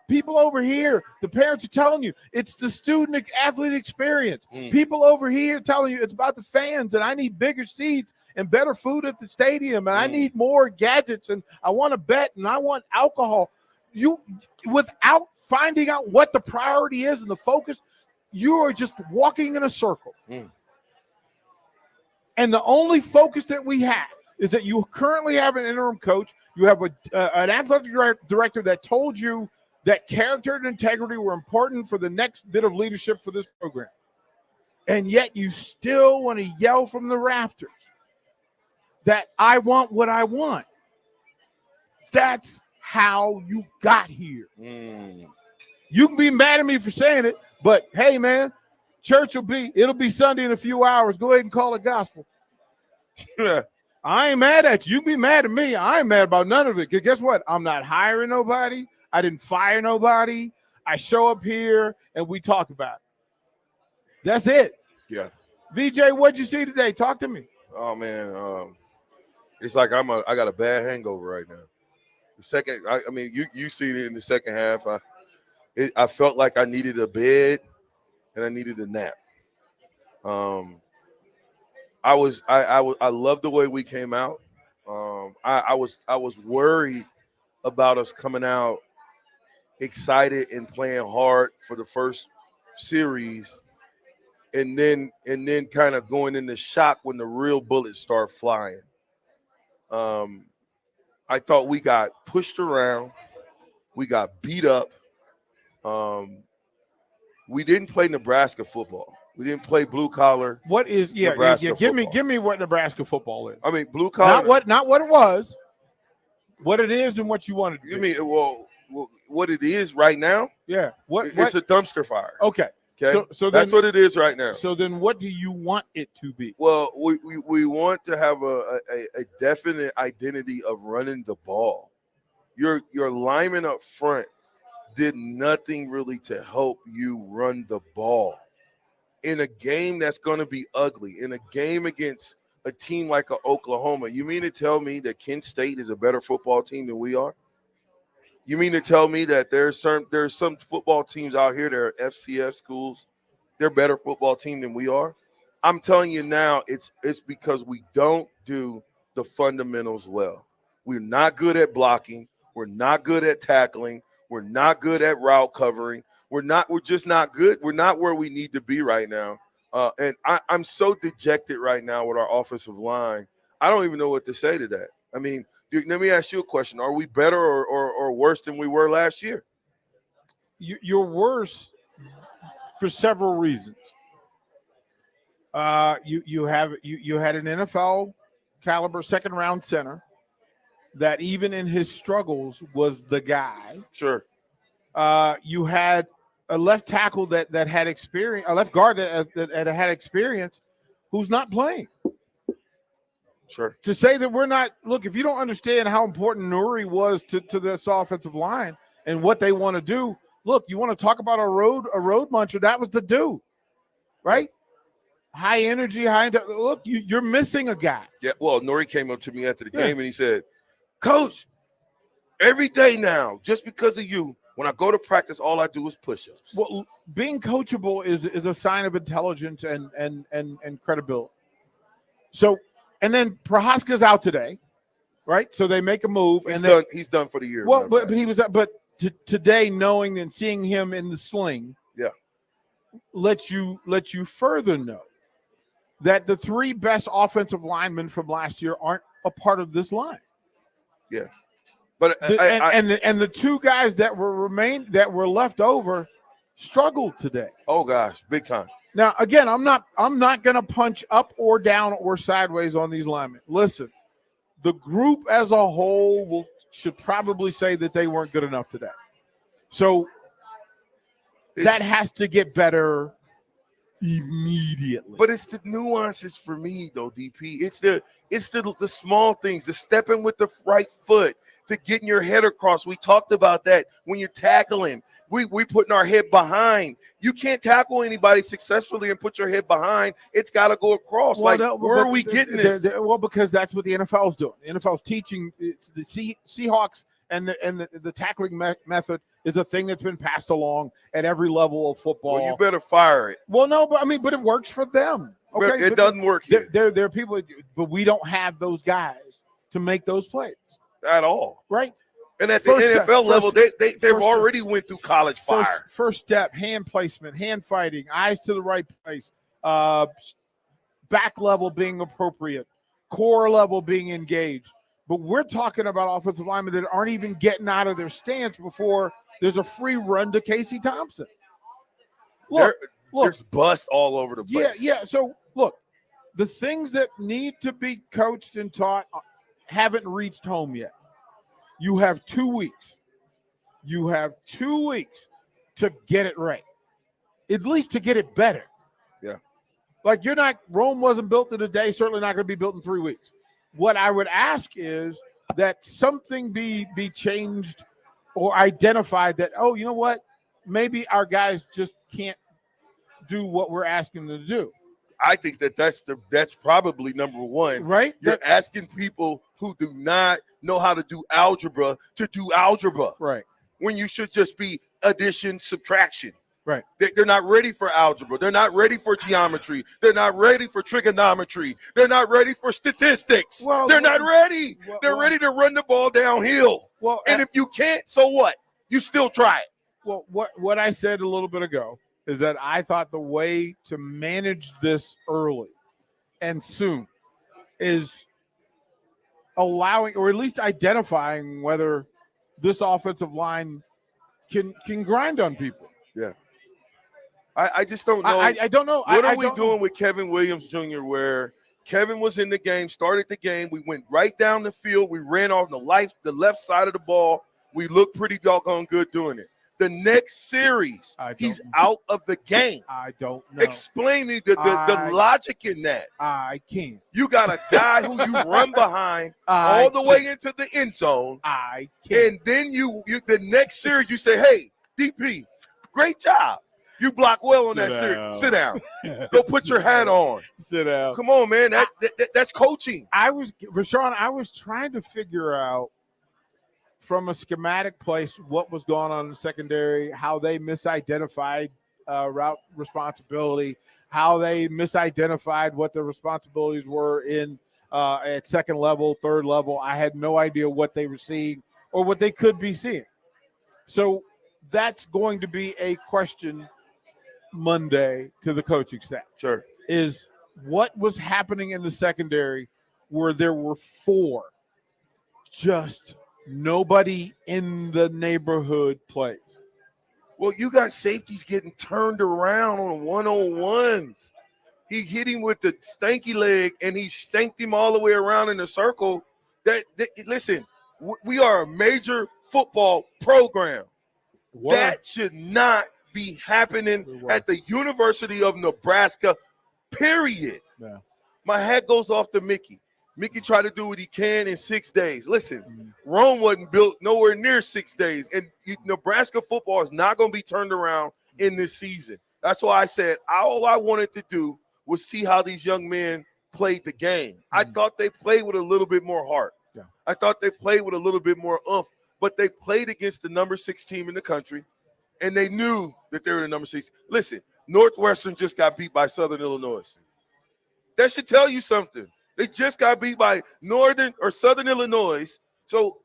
People over here, the parents are telling you it's the student athlete experience. People over here telling you it's about the fans, and I need bigger seats and better food at the stadium, and I need more gadgets, and I want to bet, and I want alcohol. You, without finding out what the priority is and the focus, you are just walking in a circle. And the only focus that we have is that you currently have an interim coach. You have an athletic director that told you that character and integrity were important for the next bit of leadership for this program. And yet you still want to yell from the rafters that I want what I want. That's how you got here. You can be mad at me for saying it, but hey, man, church it'll be Sunday in a few hours. Go ahead and call it gospel. I ain't mad at you. You be mad at me. I ain't mad about none of it. Because guess what? I'm not hiring nobody. I didn't fire nobody. I show up here and we talk about it. That's it. Yeah. VJ, what'd you see today? Talk to me. Oh man, it's like I got a bad hangover right now. The second, I mean, you see it in the second half. I felt like I needed a bed and I needed a nap. I love the way we came out. I was worried about us coming out excited and playing hard for the first series, and then kind of going into shock when the real bullets start flying. I thought we got pushed around, we got beat up. We didn't play Nebraska football. We didn't play blue collar. What is Nebraska football. Give me what Nebraska football is. I mean, blue collar. Not what it was. What it is and what you wanted to do. You mean what it is right now? Yeah. It's a dumpster fire. Okay. Okay. So that's what it is right now. So then what do you want it to be? Well, we want to have a definite identity of running the ball. Your lineman up front did nothing really to help you run the ball. In a game that's going to be ugly, in a game against a team like Oklahoma, you mean to tell me that Kent State is a better football team than we are? You mean to tell me that there's some football teams out here that are FCS schools, they're a better football team than we are? I'm telling you now, it's because we don't do the fundamentals well. We're not good at blocking. We're not good at tackling. We're not good at route covering. We're just not good. We're not where we need to be right now. And I'm so dejected right now with our offensive line. I don't even know what to say to that. I mean, let me ask you a question. Are we better or worse than we were last year? You're worse for several reasons. You had an NFL caliber second round center that even in his struggles was the guy. Sure. You had a left tackle that had experience, a left guard that had experience, who's not playing. Sure. To say that we're not, look, if you don't understand how important Nuri was to this offensive line and what they want to do, look, you want to talk about a road muncher, that was the dude, right? High energy, look, you're missing a guy. Yeah, well, Nuri came up to me after the game and he said, Coach, every day now, just because of you, when I go to practice, all I do is push-ups. Well, being coachable is a sign of intelligence and credibility. So, and then Prohaska's out today, right? So they make a move. He's done for the year. Well, but he was, today, knowing and seeing him in the sling, lets you further know that the three best offensive linemen from last year aren't a part of this line. Yeah. But the two guys that were left over struggled today. Oh gosh, big time. Now again, I'm not going to punch up or down or sideways on these linemen. Listen, the group as a whole will should probably say that they weren't good enough today. So that has to get better immediately. But it's the nuances for me, though, DP. It's the small things, the stepping with the right foot, to getting your head across. We talked about that when you're tackling. We putting our head behind. You can't tackle anybody successfully and put your head behind. It's got to go across. Well, where are we getting this? Well, because that's what the NFL is doing. The NFL is teaching. It's the Seahawks and the tackling method is a thing that's been passed along at every level of football. Well, you better fire it. Well, no, but it works for them. Okay, it doesn't work here. There are people, but we don't have those guys to make those plays at all, right? And at the NFL level, they've already went through college fire. First step, hand placement, hand fighting, eyes to the right place, back level being appropriate, core level being engaged. But we're talking about offensive linemen that aren't even getting out of their stance before there's a free run to Casey Thompson. Look, there's bust all over the place. Yeah. So, look, the things that need to be coached and taught haven't reached home yet. You have 2 weeks. You have 2 weeks to get it right, at least to get it better. Yeah. Like Rome wasn't built in a day, certainly not going to be built in 3 weeks. What I would ask is that something be changed or identified that, oh, you know what? Maybe our guys just can't do what we're asking them to do. I think that's probably number one. Right? You're asking people who do not know how to do algebra to do algebra. Right. When you should just be addition, subtraction. Right. They're not ready for algebra. They're not ready for geometry. They're not ready for trigonometry. They're not ready for statistics. They're not ready. They're ready to run the ball downhill. And if you can't, so what? You still try it. Well, what I said a little bit ago is that I thought the way to manage this early and soon is allowing, or at least identifying, whether this offensive line can grind on people. Yeah. I just don't know. I don't know. What are we doing with Kevin Williams Jr., where Kevin was in the game, started the game. We went right down the field. We ran off the left side of the ball. We looked pretty doggone good doing it. The next series, he's out of the game. I don't know. Explain me the logic in that. I can't. You got a guy who you run behind all the way into the end zone. I can't. And then you the next series, you say, hey, DP, great job. You block well on that series. Sit down. Go put your hat on. Sit down. Come on, man. That's coaching. Rashawn, I was trying to figure out from a schematic place what was going on in the secondary, how they misidentified route responsibility, how they misidentified what the responsibilities were in at second level, third level. I had no idea what they were seeing or what they could be seeing. So that's going to be a question Monday to the coaching staff. Sure. Is what was happening in the secondary where there were four just nobody in the neighborhood plays. Well, you got safeties getting turned around on one-on-ones. He hit him with the stanky leg, and he stanked him all the way around in a circle. Listen, we are a major football program. What? That should not be happening at the University of Nebraska, period. Yeah. My hat goes off to Mickey. Mickey tried to do what he can in 6 days. Listen, Rome wasn't built nowhere near 6 days, and Nebraska football is not going to be turned around in this season. That's why I said all I wanted to do was see how these young men played the game. I thought they played with a little bit more heart. Yeah. I thought they played with a little bit more oomph, but they played against the number 6 team in the country, and they knew that they were the number 6. Listen, Northwestern just got beat by Southern Illinois. That should tell you something. They just got beat by Northern or Southern Illinois. So,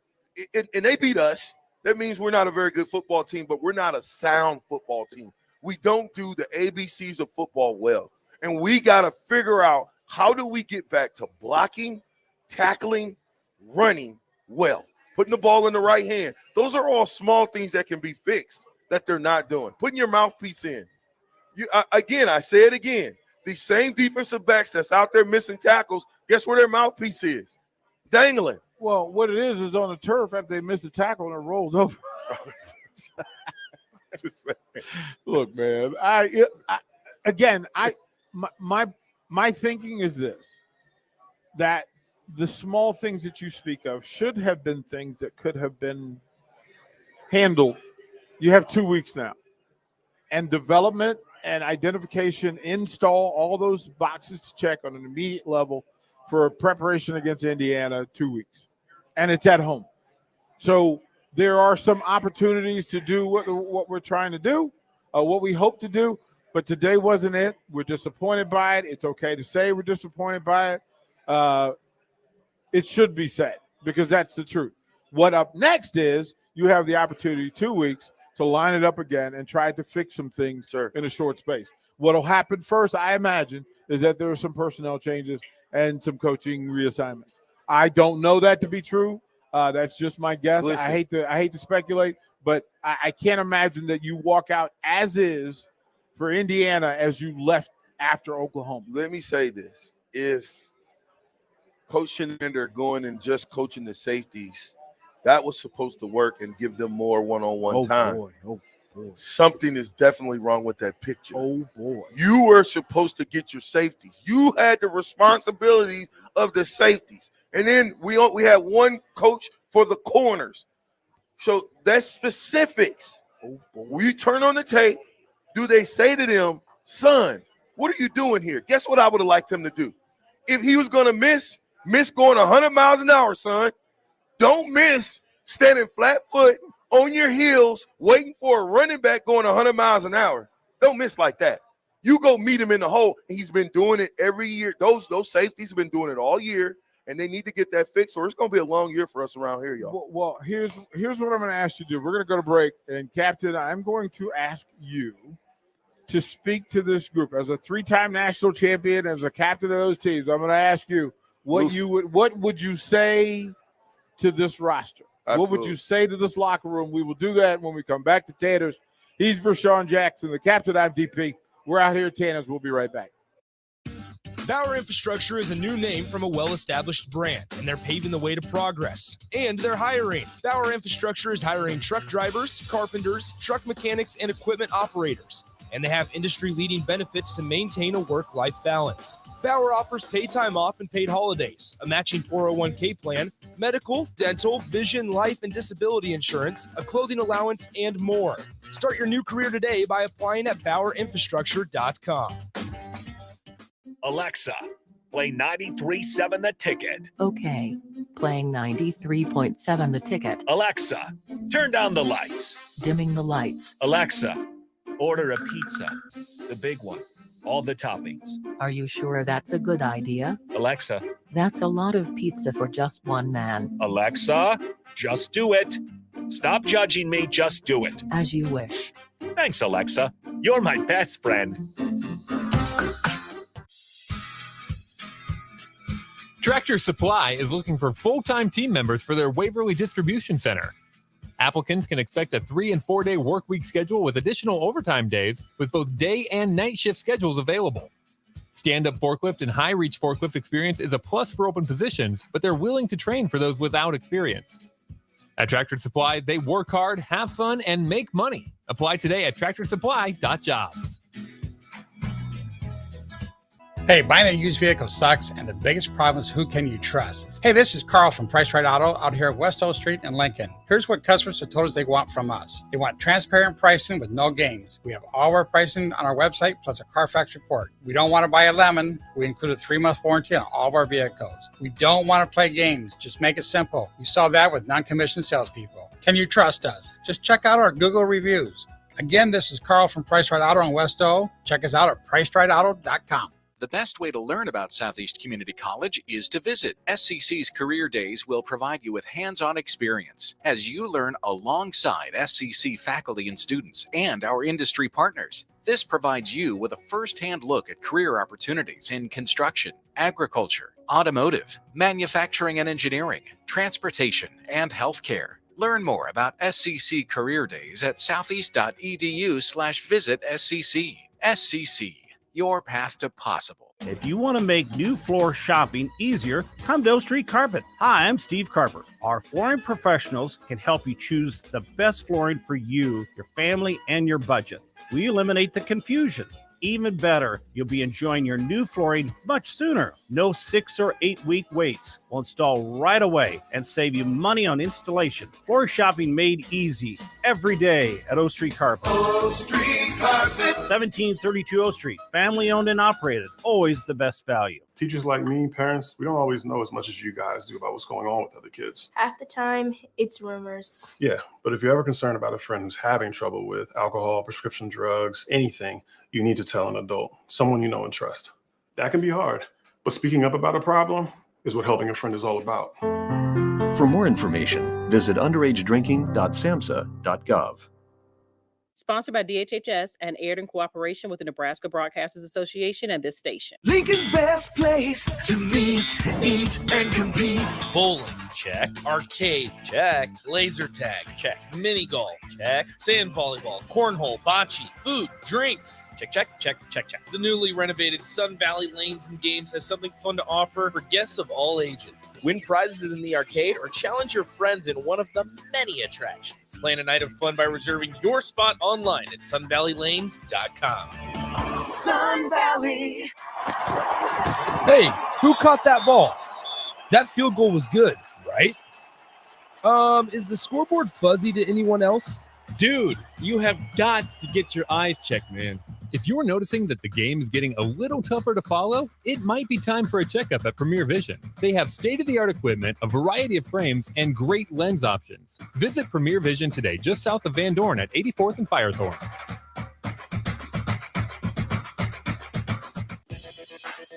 and they beat us. That means we're not a very good football team, but we're not a sound football team. We don't do the ABCs of football well. And we got to figure out, how do we get back to blocking, tackling, running well, putting the ball in the right hand. Those are all small things that can be fixed that they're not doing. Putting your mouthpiece in. I say it again. These same defensive backs that's out there missing tackles, guess where their mouthpiece is? Dangling. Well, what it is on the turf after they miss a tackle and it rolls over. Look, man. My thinking is this: that the small things that you speak of should have been things that could have been handled. You have 2 weeks now, and development and identification, install all those boxes to check on an immediate level for preparation against Indiana. 2 weeks, and it's at home. So there are some opportunities to do what we're trying to do, what we hope to do, but today wasn't it. We're disappointed by it. It's okay to say we're disappointed by it. It should be said because that's the truth. What up next is you have the opportunity 2 weeks to line it up again and try to fix some things in a short space. What will happen first, I imagine, is that there are some personnel changes and some coaching reassignments. I don't know that to be true. That's just my guess. Listen. I hate to speculate, but I can't imagine that you walk out as is for Indiana as you left after Oklahoma. Let me say this. If Coach Shenander going and just coaching the safeties, that was supposed to work and give them more one-on-one time. Oh, boy. Something is definitely wrong with that picture. Oh, boy. You were supposed to get your safeties. You had the responsibilities of the safeties. And then we had one coach for the corners. So that's specifics. When you turn on the tape, do they say to them, son, what are you doing here? Guess what I would have liked him to do? If he was going to miss going 100 miles an hour, son. Don't miss standing flat foot on your heels, waiting for a running back going 100 miles an hour. Don't miss like that. You go meet him in the hole. He's been doing it every year. Those safeties have been doing it all year, and they need to get that fixed, or it's going to be a long year for us around here, y'all. Well, here's what I'm going to ask you to do. We're going to go to break, and Captain, I'm going to ask you to speak to this group as a 3-time national champion, as a captain of those teams. I'm going to ask you what would you say to this roster? Absolutely. What would you say to this locker room? We will do that when we come back to Tanner's. He's Vershawn Jackson, the captain. I'm DP. We're out here at Tanner's. We'll be right back. Bauer Infrastructure is a new name from a well-established brand, and they're paving the way to progress. And they're hiring. Bauer Infrastructure is hiring truck drivers, carpenters, truck mechanics, and equipment operators. And they have industry-leading benefits to maintain a work-life balance. Bauer offers paid time off and paid holidays, a matching 401k plan, medical, dental, vision, life, and disability insurance, a clothing allowance, and more. Start your new career today by applying at BauerInfrastructure.com. Alexa, play 93.7 The Ticket. Okay, playing 93.7 The Ticket. Alexa, turn down the lights. Dimming the lights. Alexa, order a pizza, the big one, all the toppings. Are you sure that's a good idea? Alexa. That's a lot of pizza for just one man. Alexa, just do it. Stop judging me, just do it. As you wish. Thanks, Alexa. You're my best friend. Tractor Supply is looking for full-time team members for their Waverly Distribution Center. Applicants can expect a 3- and 4-day work week schedule with additional overtime days with both day and night shift schedules available. Stand-up forklift and high-reach forklift experience is a plus for open positions, but they're willing to train for those without experience. At Tractor Supply, they work hard, have fun, and make money. Apply today at tractorsupply.jobs. Hey, buying a used vehicle sucks, and the biggest problem is who can you trust? Hey, this is Carl from Price Right Auto out here at West O Street in Lincoln. Here's what customers have told us they want from us. They want transparent pricing with no games. We have all our pricing on our website, plus a Carfax report. We don't want to buy a lemon. We include a 3-month warranty on all of our vehicles. We don't want to play games. Just make it simple. You saw that with non-commissioned salespeople. Can you trust us? Just check out our Google reviews. Again, this is Carl from Price Right Auto in West O. Check us out at pricerightauto.com. The best way to learn about Southeast Community College is to visit. SCC's Career Days will provide you with hands-on experience as you learn alongside SCC faculty and students and our industry partners. This provides you with a first-hand look at career opportunities in construction, agriculture, automotive, manufacturing and engineering, transportation, and healthcare. Learn more about SCC Career Days at southeast.edu/visit SCC. SCC. Your path to possible. If you want to make new floor shopping easier, come to O Street Carpet. Hi, I'm Steve Carper. Our flooring professionals can help you choose the best flooring for you, your family, and your budget. We eliminate the confusion. Even better, you'll be enjoying your new flooring much sooner. No 6 or 8 week waits. We'll install right away and save you money on installation. Floor shopping made easy every day at O Street Carpet. O Street Carpet. 1732 O Street. Family owned and operated. Always the best value. Teachers like me, parents, we don't always know as much as you guys do about what's going on with other kids. Half the time, it's rumors. Yeah, but if you're ever concerned about a friend who's having trouble with alcohol, prescription drugs, anything, you need to tell an adult, someone you know and trust. That can be hard, but speaking up about a problem is what helping a friend is all about. For more information, visit underagedrinking.samhsa.gov. Sponsored by DHHS and aired in cooperation with the Nebraska Broadcasters Association and this station. Lincoln's best place to meet, eat, and compete. Bowling, check. Arcade, check. Laser tag, check. Mini golf, check. Sand volleyball, cornhole, bocce, food, drinks, check, check, check, check, check. The newly renovated Sun Valley Lanes and Games has something fun to offer for guests of all ages. Win prizes in the arcade or challenge your friends in one of the many attractions. Plan a night of fun by reserving your spot online at sunvalleylanes.com. Sun Valley. Hey, who caught that ball? That field goal was good, right? Is the scoreboard fuzzy to anyone else? Dude, you have got to get your eyes checked, man. If you're noticing that the game is getting a little tougher to follow, it might be time for a checkup at Premier Vision. They have state-of-the-art equipment, a variety of frames, and great lens options. Visit Premier Vision today, just south of Van Dorn at 84th and Firethorn.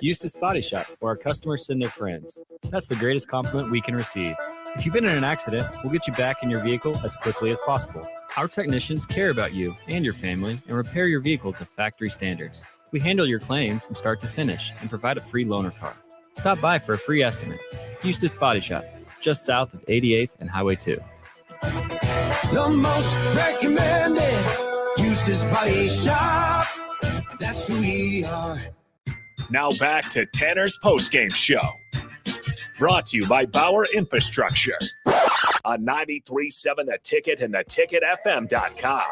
Eustace Body Shop, where our customers send their friends. That's the greatest compliment we can receive. If you've been in an accident, we'll get you back in your vehicle as quickly as possible. Our technicians care about you and your family and repair your vehicle to factory standards. We handle your claim from start to finish and provide a free loaner car. Stop by for a free estimate. Eustace Body Shop, just south of 88th and Highway 2. The most recommended Eustace Body Shop. That's who we are. Now back to Tanner's Postgame Show. Brought to you by Bauer Infrastructure on 93.7 The Ticket and theticketfm.com.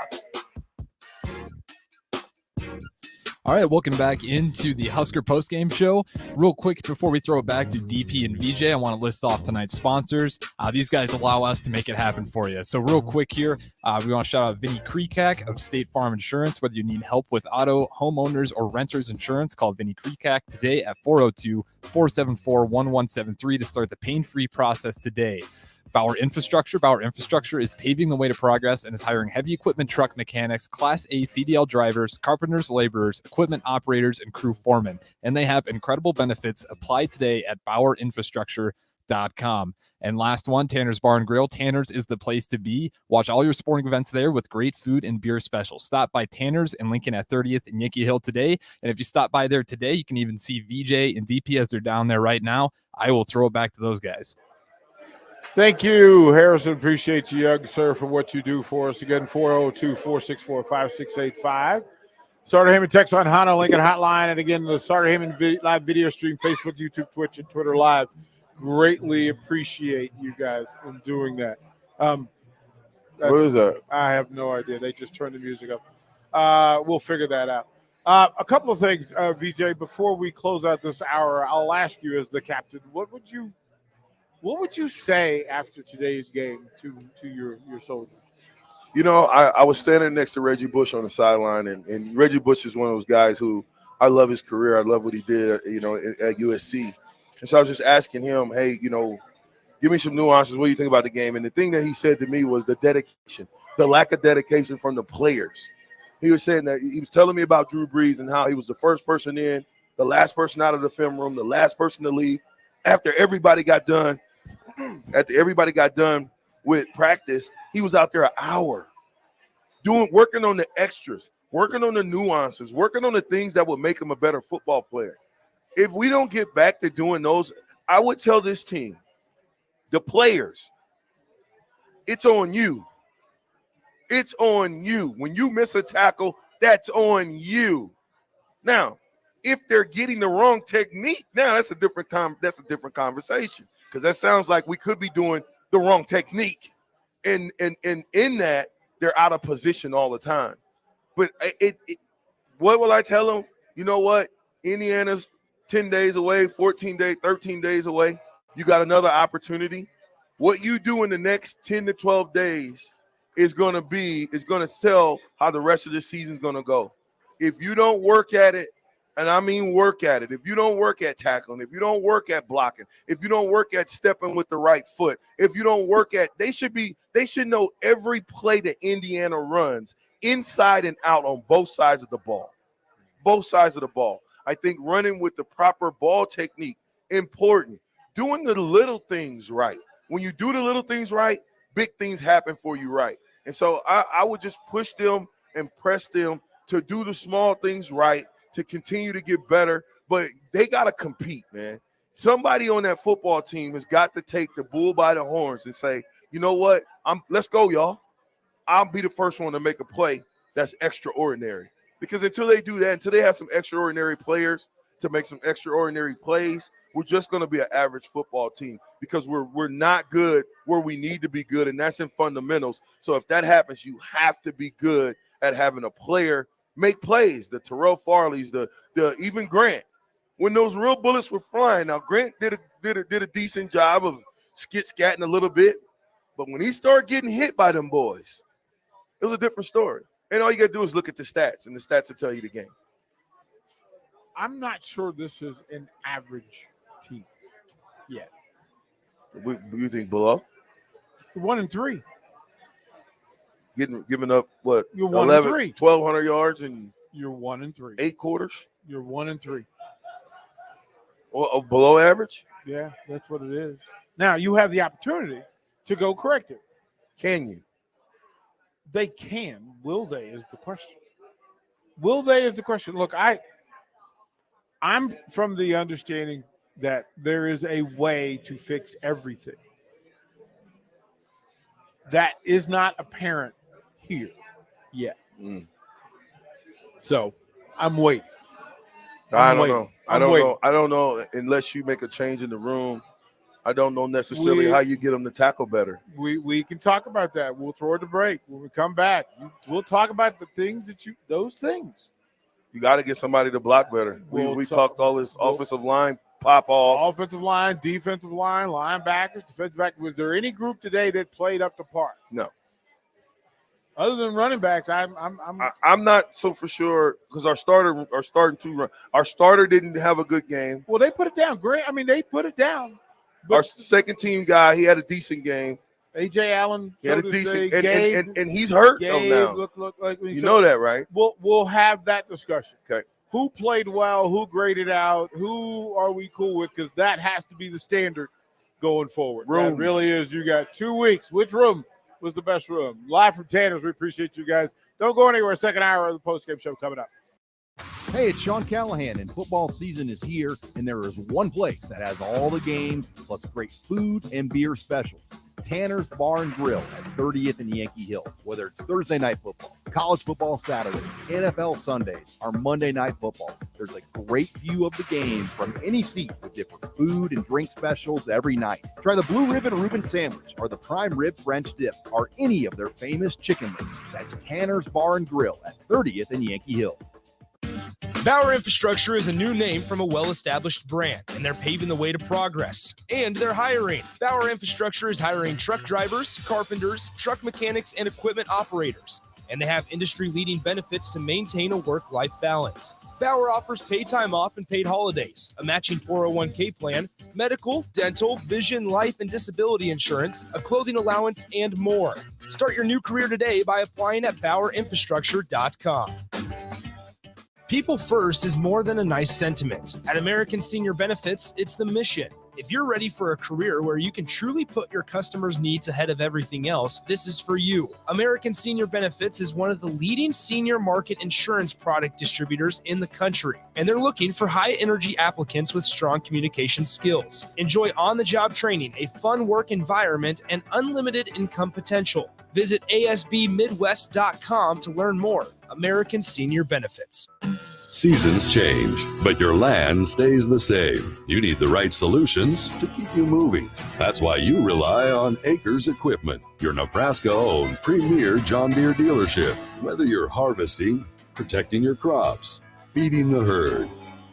All right, welcome back into the Husker Postgame Show. Real quick, before we throw it back to DP and VJ, I want to list off tonight's sponsors. These guys allow us to make it happen for you. So real quick here, we want to shout out Vinny Krekak of State Farm Insurance. Whether you need help with auto, homeowners, or renters insurance, call Vinny Krekak today at 402-474-1173 to start the pain-free process today. Bauer Infrastructure is paving the way to progress and is hiring heavy equipment truck mechanics, Class A CDL drivers, carpenters, laborers, equipment operators, and crew foremen. And they have incredible benefits. Apply today at bauerinfrastructure.com. And last one, Tanner's Bar and Grill. Tanner's is the place to be. Watch all your sporting events there with great food and beer specials. Stop by Tanner's in Lincoln at 30th and Yankee Hill today. And if you stop by there today, you can even see VJ and DP as they're down there right now. I will throw it back to those guys. Thank you, Harrison. Appreciate you, young sir, for what you do for us. Again, 402-464-5685. Starter Heyman text line, Honda Lincoln hotline. And again, the Starter Heyman live video stream, Facebook, YouTube, Twitch, and Twitter live. Greatly appreciate you guys in doing that. What is that? I have no idea. They just turned the music up. We'll figure that out. A couple of things, VJ, before we close out this hour, I'll ask you as the captain, what would you say after today's game to your soldiers? You know, I was standing next to Reggie Bush on the sideline, and Reggie Bush is one of those guys who I love his career. I love what he did, at USC. And so I was just asking him, hey, give me some nuances. What do you think about the game? And the thing that he said to me was the dedication, the lack of dedication from the players. He was saying that he was telling me about Drew Brees and how he was the first person in, the last person out of the film room, the last person to leave. After everybody got done with practice, he was out there an hour working on the extras, working on the nuances, working on the things that would make him a better football player. If we don't get back to doing those, I would tell this team, the players, it's on you. It's on you. When you miss a tackle, that's on you. Now, If they're getting the wrong technique, now that's a different time. That's a different conversation, because that sounds like we could be doing the wrong technique, and in that they're out of position all the time. But what will I tell them? You know what? Indiana's 10 days away, 14 days, 13 days away. You got another opportunity. What you do in the next 10 to 12 days is going to tell how the rest of the season is going to go. If you don't work at it, and I mean work at it, if you don't work at tackling, if you don't work at blocking, if you don't work at stepping with the right foot, if you don't work at, they should know every play that Indiana runs inside and out on both sides of the ball. Both sides of the ball. I think running with the proper ball technique, important. Doing the little things right. When you do the little things right, big things happen for you right. And so I would just push them and press them to do the small things right, to continue to get better, but they got to compete, man. Somebody on that football team has got to take the bull by the horns and say, you know what, let's go, y'all. I'll be the first one to make a play that's extraordinary. Because until they do that, until they have some extraordinary players to make some extraordinary plays, we're just going to be an average football team, because we're not good where we need to be good, and that's in fundamentals. So if that happens, you have to be good at having a player make plays. The Terrell Farleys, the even Grant, when those real bullets were flying. Now Grant did a decent job of scatting a little bit, but when he started getting hit by them boys, it was a different story. And all you got to do is look at the stats, and the stats will tell you the game. I'm not sure this is an average team yet. You think below? 1-3. Giving up what? You're 11, 1-3. 1,200 yards in You're 1-3. 8 quarters. You're 1-3. Well, below average. Yeah, that's what it is. Now you have the opportunity to go correct it. Can you? They can. Will they is the question. Will they is the question. Look, I'm from the understanding that there is a way to fix everything. That is not apparent here yet. So I'm waiting. I don't know. I don't know unless you make a change in the room. I don't know necessarily how you get them to tackle better. We can talk about that. We'll throw it a break. When we come back, we'll talk about the things those things. You got to get somebody to block better. We talked all this offensive line pop off. Offensive line, defensive line, linebackers, defensive back. Was there any group today that played up to par? No. Other than running backs, I'm not so for sure, because our starter didn't have a good game. Well, they put it down. Great. I mean, they put it down. But our second team guy, he had a decent game. A.J. Allen, he had a decent, and he's hurt though now. Look like you know that, right? We'll have that discussion. Okay. Who played well? Who graded out? Who are we cool with? Because that has to be the standard going forward. That really is. You got 2 weeks. Which room was the best room? Live from Tanner's. We appreciate you guys. Don't go anywhere. Second hour of the postgame show coming up. Hey, it's Sean Callahan, and football season is here, and there is one place that has all the games, plus great food and beer specials. Tanner's Bar and Grill at 30th and Yankee Hill. Whether it's Thursday night football, college football Saturdays, NFL Sundays, or Monday night football, there's a great view of the game from any seat with different food and drink specials every night. Try the Blue Ribbon Reuben Sandwich or the Prime Rib French Dip or any of their famous chicken wings. That's Tanner's Bar and Grill at 30th and Yankee Hill. Bauer Infrastructure is a new name from a well-established brand, and they're paving the way to progress. And they're hiring. Bauer Infrastructure is hiring truck drivers, carpenters, truck mechanics, and equipment operators. And they have industry-leading benefits to maintain a work-life balance. Bauer offers paid time off and paid holidays, a matching 401k plan, medical, dental, vision, life, and disability insurance, a clothing allowance, and more. Start your new career today by applying at BauerInfrastructure.com. People first is more than a nice sentiment. At American Senior Benefits, it's the mission. If you're ready for a career where you can truly put your customers' needs ahead of everything else, this is for you. American Senior Benefits is one of the leading senior market insurance product distributors in the country, and they're looking for high-energy applicants with strong communication skills. Enjoy on-the-job training, a fun work environment, and unlimited income potential. Visit ASBMidwest.com to learn more. American Senior Benefits. Seasons change, but your land stays the same. You need the right solutions to keep you moving. That's why you rely on Acres Equipment, your Nebraska-owned premier John Deere dealership. Whether you're harvesting, protecting your crops, feeding the herd,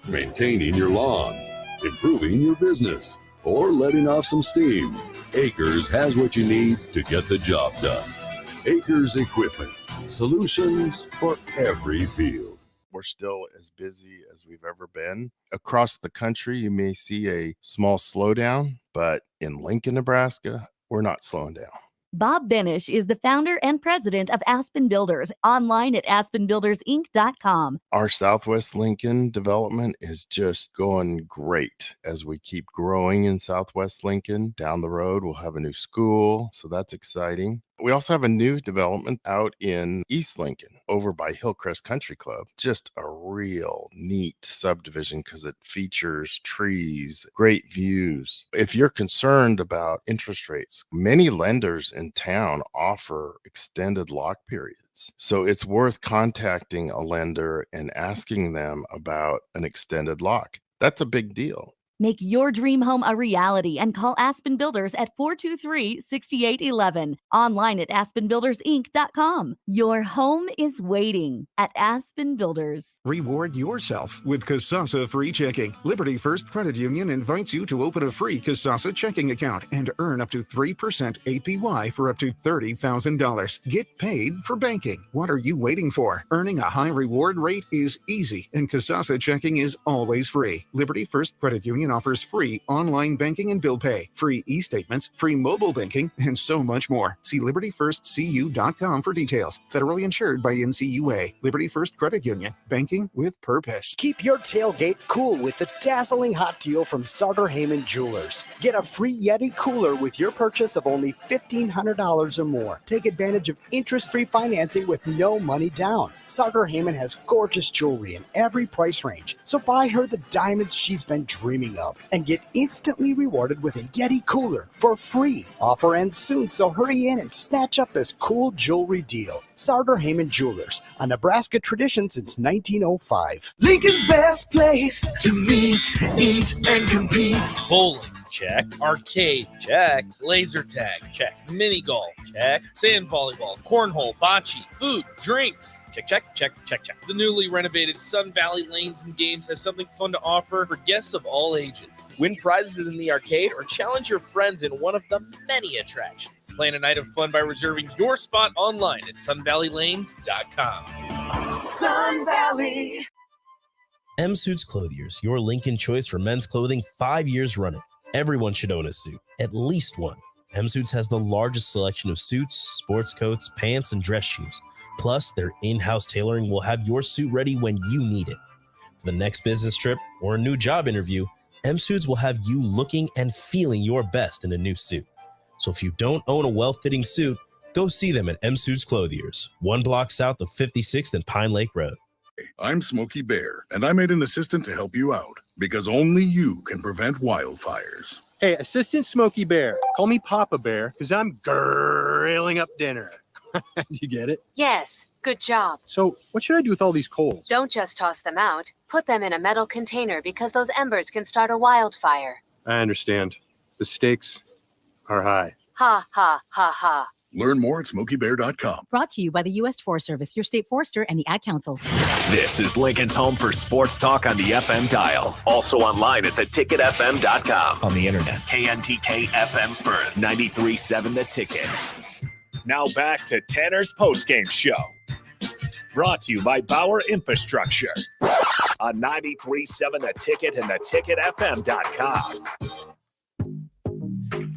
maintaining your lawn, improving your business, or letting off some steam, Acres has what you need to get the job done. Acres Equipment, solutions for every field. We're still as busy as we've ever been. Across the country, you may see a small slowdown, but in Lincoln, Nebraska, we're not slowing down. Bob Benish is the founder and president of Aspen Builders, online at aspenbuildersinc.com. Our Southwest Lincoln development is just going great as we keep growing in Southwest Lincoln. Down the road, we'll have a new school, so that's exciting. We also have a new development out in East Lincoln over by Hillcrest Country Club. Just a real neat subdivision because it features trees, great views. If you're concerned about interest rates, many lenders in town offer extended lock periods. So it's worth contacting a lender and asking them about an extended lock. That's a big deal. Make your dream home a reality and call Aspen Builders at 423-6811. Online at aspenbuildersinc.com. Your home is waiting at Aspen Builders. Reward yourself with Kasasa Free Checking. Liberty First Credit Union invites you to open a free Kasasa checking account and earn up to 3% APY for up to $30,000. Get paid for banking. What are you waiting for? Earning a high reward rate is easy, and Kasasa checking is always free. Liberty First Credit Union offers free online banking and bill pay, free e-statements, free mobile banking, and so much more. See libertyfirstcu.com for details. Federally insured by NCUA. Liberty First Credit Union. Banking with purpose. Keep your tailgate cool with the dazzling hot deal from Sartor Heyman Jewelers. Get a free Yeti cooler with your purchase of only $1,500 or more. Take advantage of interest-free financing with no money down. Sartor Heyman has gorgeous jewelry in every price range, so buy her the diamonds she's been dreaming of and get instantly rewarded with a Yeti cooler for free. Offer ends soon, so hurry in and snatch up this cool jewelry deal. Sartor Heyman Jewelers, a Nebraska tradition since 1905. Lincoln's best place to meet, eat, and compete. Bowling, check. Arcade, check. Laser tag, check. Mini golf, check. Sand volleyball, cornhole, bocce, food, drinks, check, check, check, check, check. The newly renovated Sun Valley Lanes and Games has something fun to offer for guests of all ages. Win prizes in the arcade or challenge your friends in one of the many attractions. Plan a night of fun by reserving your spot online at sunvalleylanes.com. Sun Valley. M Suits Clothiers, your Lincoln choice for men's clothing 5 years running. Everyone should own a suit, at least one. M Suits has the largest selection of suits, sports coats, pants, and dress shoes. Plus, their in-house tailoring will have your suit ready when you need it. For the next business trip or a new job interview, M Suits will have you looking and feeling your best in a new suit. So if you don't own a well-fitting suit, go see them at M Suits Clothiers, 1 block south of 56th and Pine Lake Road. I'm Smokey Bear, and I made an assistant to help you out, because only you can prevent wildfires. Hey, Assistant Smokey Bear. Call me Papa Bear, because I'm grilling up dinner. You get it? Yes, good job. So what should I do with all these coals? Don't just toss them out. Put them in a metal container because those embers can start a wildfire. I understand. The stakes are high. Ha, ha, ha, ha. Learn more at SmokeyBear.com. Brought to you by the U.S. Forest Service, your state forester, and the Ad Council. This is Lincoln's home for sports talk on the FM dial. Also online at theticketfm.com. On the internet. KNTK FM Firth, 93.7 The Ticket. Now back to Tanner's postgame show. Brought to you by Bauer Infrastructure on 93.7 The Ticket and theticketfm.com.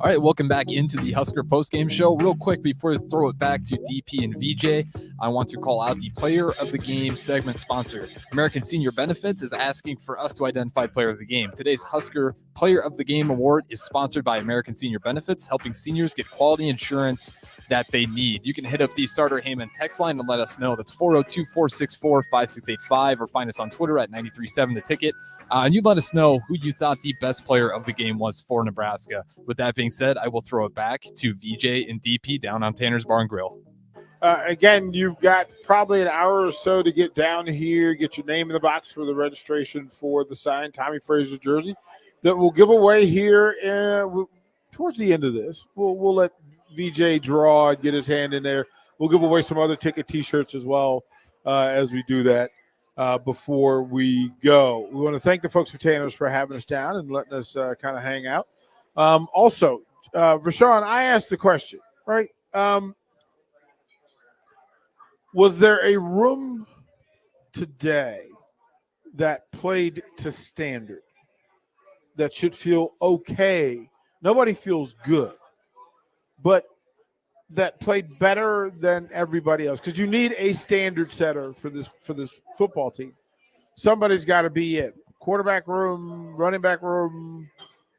All right, welcome back into the Husker Postgame Show. Real quick, before we throw it back to DP and VJ, I want to call out the Player of the Game segment sponsor. American Senior Benefits is asking for us to identify Player of the Game. Today's Husker Player of the Game award is sponsored by American Senior Benefits, helping seniors get quality insurance that they need. You can hit up the Sartor Heyman text line and let us know. That's 402-464-5685, or find us on Twitter at 93.7 The Ticket. And you let us know who you thought the best player of the game was for Nebraska. With that being said, I will throw it back to VJ and DP down on Tanner's Bar and Grill. Again, you've got probably an hour or so to get down here, get your name in the box for the registration for the signed Tommy Fraser jersey that we'll give away here towards the end of this. We'll let VJ draw and get his hand in there. We'll give away some other ticket T-shirts as well as we do that before we go. We want to thank the folks from Tanner's for having us down and letting us kind of hang out. Also, Rashawn, I asked the question, right? Was there a room today that played to standard that should feel okay? Nobody feels good, but that played better than everybody else, because you need a standard setter for this football team. Somebody's got to be it. Quarterback room, running back room,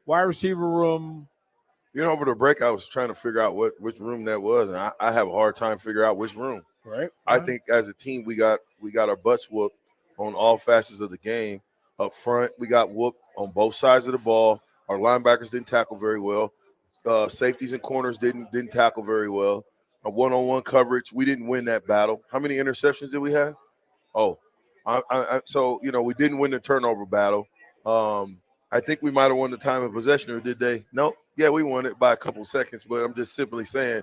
wide receiver room. Over the break, I was trying to figure out which room that was, and I have a hard time figuring out which room. Right. I think as a team, we got our butts whooped on all facets of the game. Up front, we got whooped on both sides of the ball. Our linebackers didn't tackle very well. Safeties and corners didn't tackle very well. A one-on-one coverage, we didn't win that battle. How many interceptions did we have? So we didn't win the turnover battle. I think we might have won the time of possession, or did they? No. Yeah, we won it by a couple seconds, but I'm just simply saying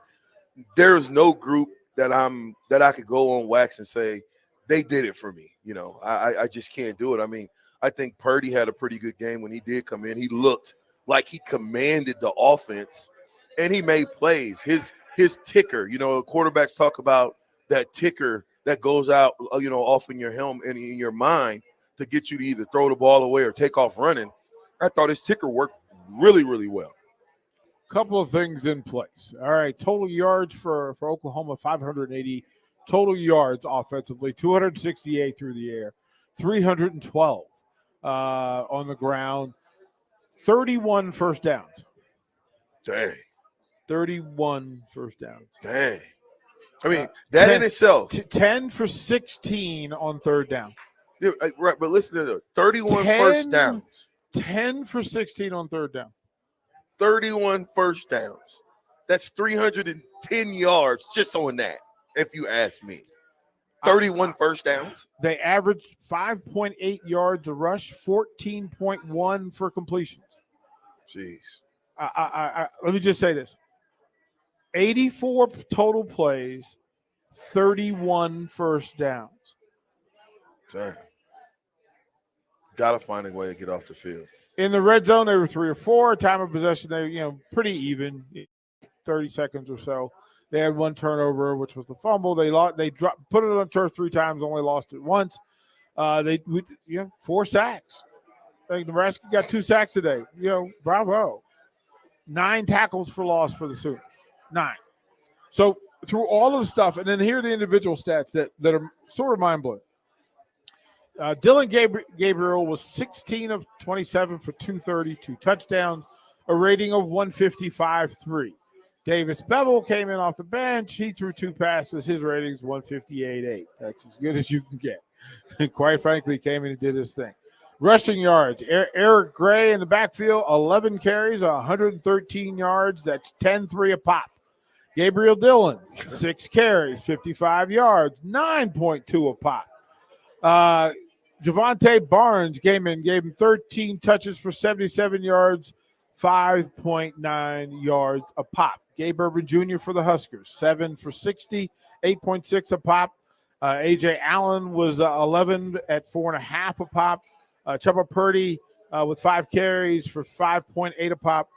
there's no group that I could go on wax and say they did it for me. I just can't do it. I mean, I think Purdy had a pretty good game when he did come in. He looked like he commanded the offense, and he made plays. His ticker, quarterbacks talk about that ticker that goes out, off in your helmet and in your mind to get you to either throw the ball away or take off running. I thought his ticker worked really, really well. Couple of things in place. All right, total yards for Oklahoma, 580. Total yards offensively, 268 through the air, 312 on the ground, 31 first downs. Dang. 31 first downs. Dang. I mean, that 10, in itself. 10 for 16 on third down. Yeah, right, but listen to this. 31 first downs. 10 for 16 on third down. 31 first downs. That's 310 yards just on that, if you ask me. 31 first downs. They averaged 5.8 yards a rush, 14.1 for completions. Jeez. Let me just say this. 84 total plays, 31 first downs. Damn. Got to find a way to get off the field. In the red zone, they were 3 or 4. Time of possession, they pretty even, 30 seconds or so. They had one turnover, which was the fumble. They put it on turf 3 times, only lost it once. 4 sacks. Nebraska got 2 sacks today. Bravo. 9 tackles for loss for the Sooners. 9. So through all of the stuff, and then here are the individual stats that are sort of mind-blowing. Dylan Gabriel was 16 of 27 for 230, 2 touchdowns, a rating of 155.3. Davis Bevel came in off the bench. He threw 2 passes. His rating is 158.8. That's as good as you can get. Quite frankly, he came in and did his thing. Rushing yards, Eric Gray in the backfield, 11 carries, 113 yards. That's 10-3 a pop. Gabriel Dillon, 6 carries, 55 yards, 9.2 a pop. Javonte Barnes gave him 13 touches for 77 yards, 5.9 yards a pop. Gabe Irvin Jr. for the Huskers, 7 for 60, 8.6 a pop. A.J. Allen was 11 at 4.5 a pop. Chuba Purdy with 5 carries for 5.8 a pop.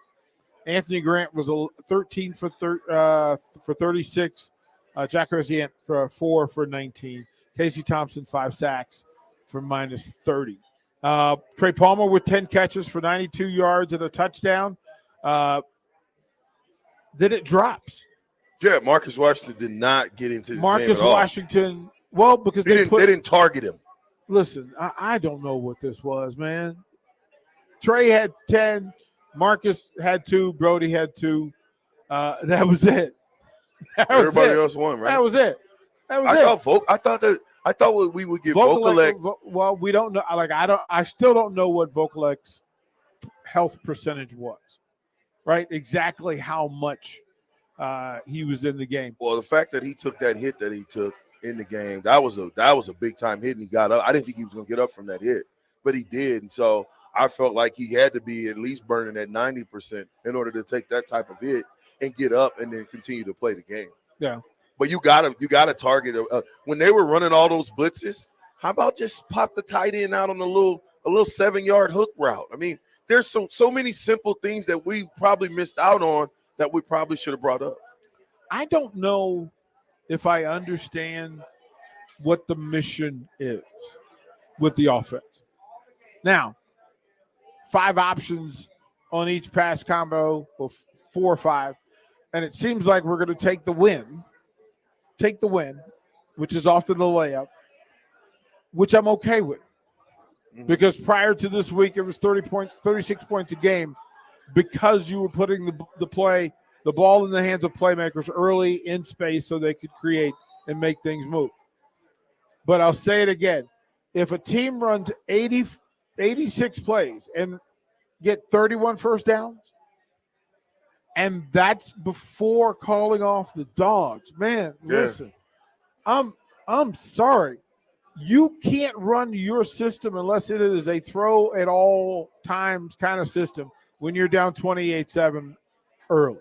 Anthony Grant was 13 for 36. Jack Rosiant for 4 for 19. Casey Thompson, 5 sacks for minus 30. Trey Palmer with 10 catches for 92 yards and a touchdown. Then it drops. Yeah, Marcus Washington did not get into his Marcus game at all. Washington, well, because they didn't target him. Listen, I don't know what this was, man. Trey had 10. Marcus had 2. Brody had 2. That was it. Everybody else won, right? That was it. I thought we would give Vokalek. Well, we don't know. I still don't know what Vokalek's health percentage was. Right? Exactly how much he was in the game. Well, the fact that he took that hit that he took in the game, that was a big time hit, and he got up. I didn't think he was going to get up from that hit, but he did. And so I felt like he had to be at least burning at 90% in order to take that type of hit and get up and then continue to play the game. Yeah. But you gotta target when they were running all those blitzes. How about just pop the tight end out on a little 7-yard hook route? I mean, there's so many simple things that we probably missed out on that we probably should have brought up. I don't know if I understand what the mission is with the offense. Now, 5 options on each pass combo, or 4 or 5, and it seems like we're going to take the win, which is often the layup, which I'm okay with. Because prior to this week, it was 36 points a game because you were putting the ball in the hands of playmakers early in space so they could create and make things move. But I'll say it again. If a team runs 86 plays and get 31 first downs, and that's before calling off the dogs, man, listen, I'm sorry. You can't run your system unless it is a throw at all times kind of system when you're down 28-7 early.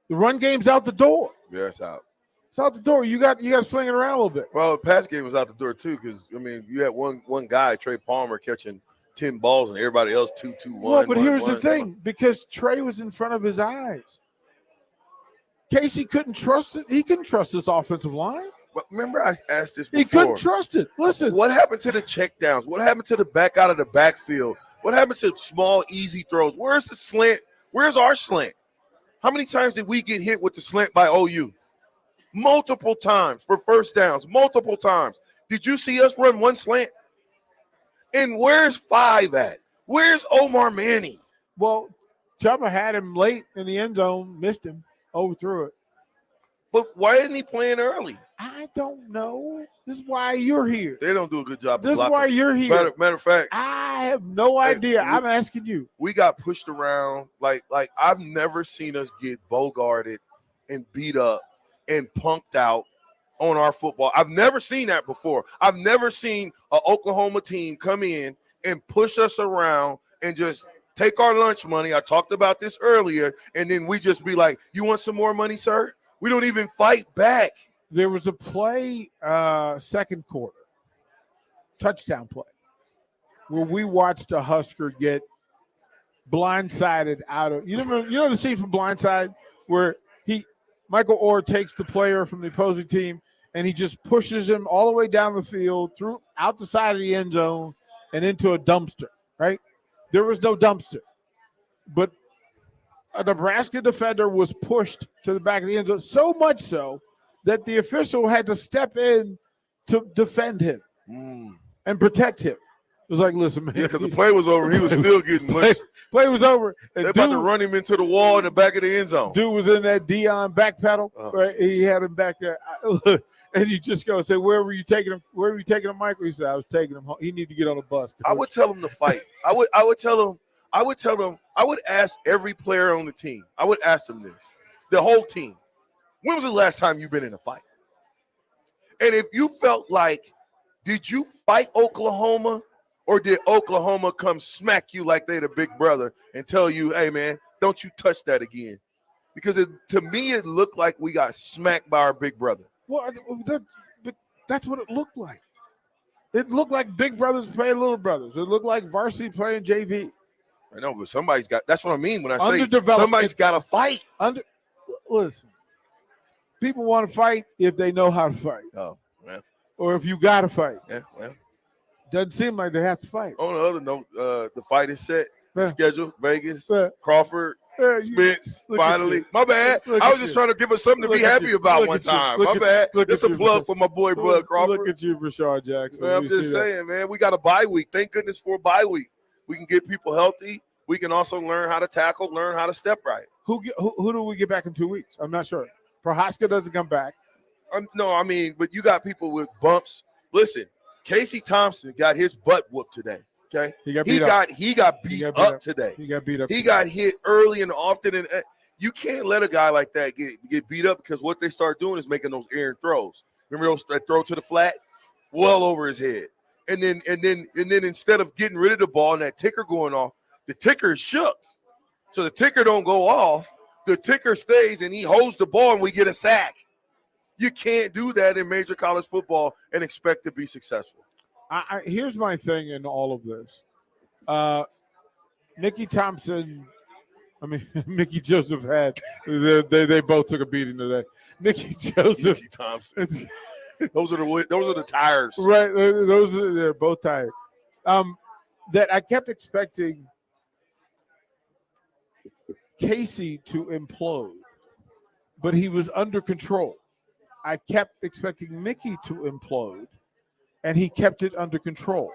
The run game's out the door. Yeah, it's out. It's out the door. You got to sling it around a little bit. Well, the pass game was out the door too, because I mean, you had one guy, Trey Palmer, catching 10 balls, and everybody else 2-2-1. Well, but here's the thing: because Trey was in front of his eyes, Casey couldn't trust it. He couldn't trust this offensive line. But remember, I asked this before. He couldn't trust it. Listen, what happened to the checkdowns? What happened to the back out of the backfield? What happened to small, easy throws? Where's the slant? Where's our slant? How many times did we get hit with the slant by OU? Multiple times for first downs. Multiple times. Did you see us run one slant? And where's 5 at? Where's Omar Manning? Well, Chubba had him late in the end zone, missed him, overthrew it. But why isn't he playing early? I don't know. This is why you're here. They don't do a good job. This is why you're here. Matter of fact, I have no idea. I'm asking you. We got pushed around. Like I've never seen us get bogarted and beat up and punked out on our football. I've never seen that before. I've never seen an Oklahoma team come in and push us around and just take our lunch money. I talked about this earlier, and then we just be like, "You want some more money, sir?" We don't even fight back. There was a play, second quarter, touchdown play, where we watched a Husker get blindsided out of. You know the scene from Blindside where Michael Orr takes the player from the opposing team and he just pushes him all the way down the field, out the side of the end zone, and into a dumpster. Right? There was no dumpster, but a Nebraska defender was pushed to the back of the end zone, so much so that the official had to step in to defend him and protect him. It was like, listen, man. Yeah, because the play was over. He was still getting mushed. Play was over. They're about to run him into the wall in the back of the end zone. Dude was in that Dion back pedal. Right? He had him back there. And you just go and say, where were you taking him? Where were you taking him, Michael? He said, I was taking him home. He needed to get on a bus. I would tell him to fight. I would tell him, I would ask every player on the team. I would ask them this, the whole team. When was the last time you've been in a fight? And if you felt like, did you fight Oklahoma, or did Oklahoma come smack you like they the big brother and tell you, hey, man, don't you touch that again? Because to me, it looked like we got smacked by our big brother. Well, that's what it looked like. It looked like big brothers playing little brothers. It looked like varsity playing JV. I know, but somebody's got – that's what I mean when I say somebody's got to fight. Listen, people want to fight if they know how to fight. Oh, well. Or if you got to fight. Yeah, well. Doesn't seem like they have to fight. On the other note, the fight is set. Schedule, Vegas, Crawford, Spence, finally. My bad. I was just trying to give us something to be happy about one time. My bad. It's a plug for my boy, Bud Crawford. Look at you, Rashard Jackson. Man, I'm just saying, man, we got a bye week. Thank goodness for a bye week. We can get people healthy. We can also learn how to tackle, learn how to step right. Who do we get back in 2 weeks? I'm not sure. Prohaska doesn't come back. No, I mean, but you got people with bumps. Listen, Casey Thompson got his butt whooped today. Okay, he got beat up today. He got beat up. He got hit early and often, and You can't let a guy like that get beat up because what they start doing is making those errant throws. Remember that throw to the flat? Well over his head. And then instead of getting rid of the ball and that ticker going off, the ticker is shook. So the ticker don't go off. The ticker stays and he holds the ball and we get a sack. You can't do that in major college football and expect to be successful. Here's my thing in all of this. Mickey Joseph had. They both took a beating today. Mickey Thompson. Those are the tires, right? They're both tired. That I kept expecting Casey to implode, but he was under control. I kept expecting Mickey to implode, and he kept it under control,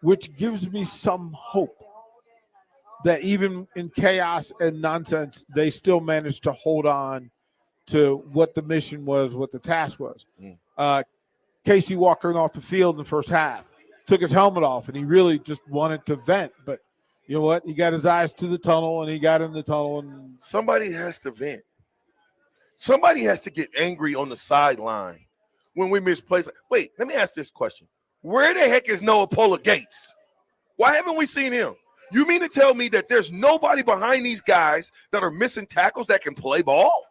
which gives me some hope that even in chaos and nonsense, they still managed to hold on to what the mission was, what the task was. Casey walking off the field in the first half, took his helmet off, and he really just wanted to vent. But you know what? He got his eyes to the tunnel, and he got in the tunnel. And somebody has to vent. Somebody has to get angry on the sideline when we miss plays. Wait, let me ask this question. Where the heck is Noah Pola Gates? Why haven't we seen him? You mean to tell me that there's nobody behind these guys that are missing tackles that can play ball?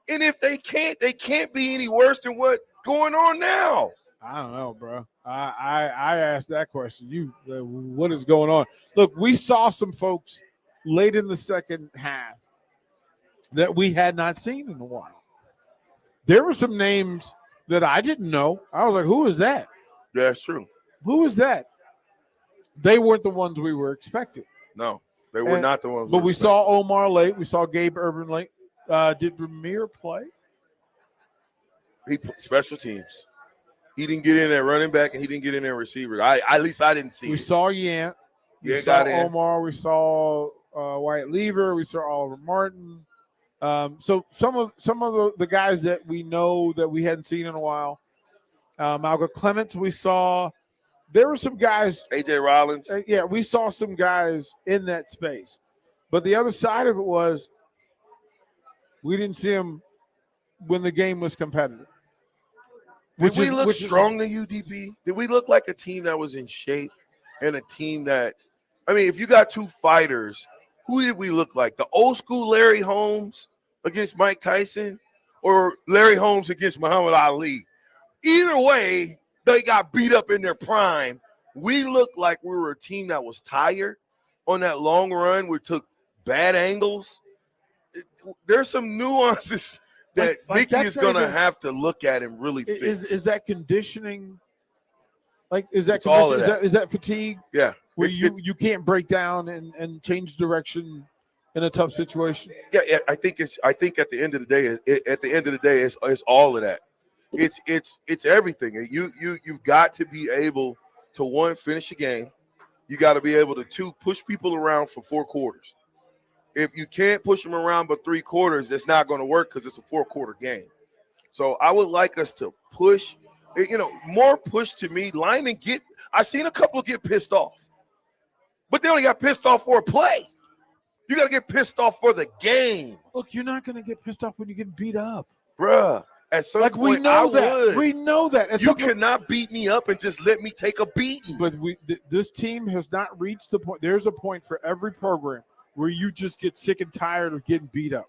And if they can't be any worse than what's going on now. I don't know, bro. I asked that question. What is going on? Look, we saw some folks late in the second half that we had not seen in a while. There were some names that I didn't know. I was like, who is that? Yeah, that's true. Who is that? They weren't the ones we were expecting. No, they were not the ones. But we saw Omar late. We saw Gabe Urban late. Did Ramir play? He special teams. He didn't get in there running back, and he didn't get in there receiver. At least I didn't see. We it. saw Yant. We saw Omar. We saw Wyatt Lever. We saw Oliver Martin. So some of the guys that we know that we hadn't seen in a while. Malcolm Clements. We saw. There were some guys. AJ Rollins. Yeah, we saw some guys in that space. But the other side of it was we didn't see them when the game was competitive. Did we look strong to UDP? Did we look like a team that was in shape and a team that – I mean, if you got two fighters, who did we look like? The old school Larry Holmes against Mike Tyson or Larry Holmes against Muhammad Ali? Either way, they got beat up in their prime. We looked like we were a team that was tired on that long run. We took bad angles. There's some nuances that Mickey is going to have to look at and really fix. Is that conditioning? Like, is that is that fatigue? Yeah. Where you can't break down and change direction in a tough situation? Yeah, I think at the end of the day, it's all of that. It's everything. You've got to be able to, one, finish a game. You got to be able to, two, push people around for 4 quarters. If you can't push them around but 3 quarters, it's not going to work because it's a 4-quarter game. So I would like us to push, more push to me. Linemen I seen a couple get pissed off, but they only got pissed off for a play. You got to get pissed off for the game. Look, you're not going to get pissed off when you get beat up. Bruh. At some point, we know that. would. We know that. You cannot beat me up and just let me take a beating. But this team has not reached the point. There's a point for every program where you just get sick and tired of getting beat up.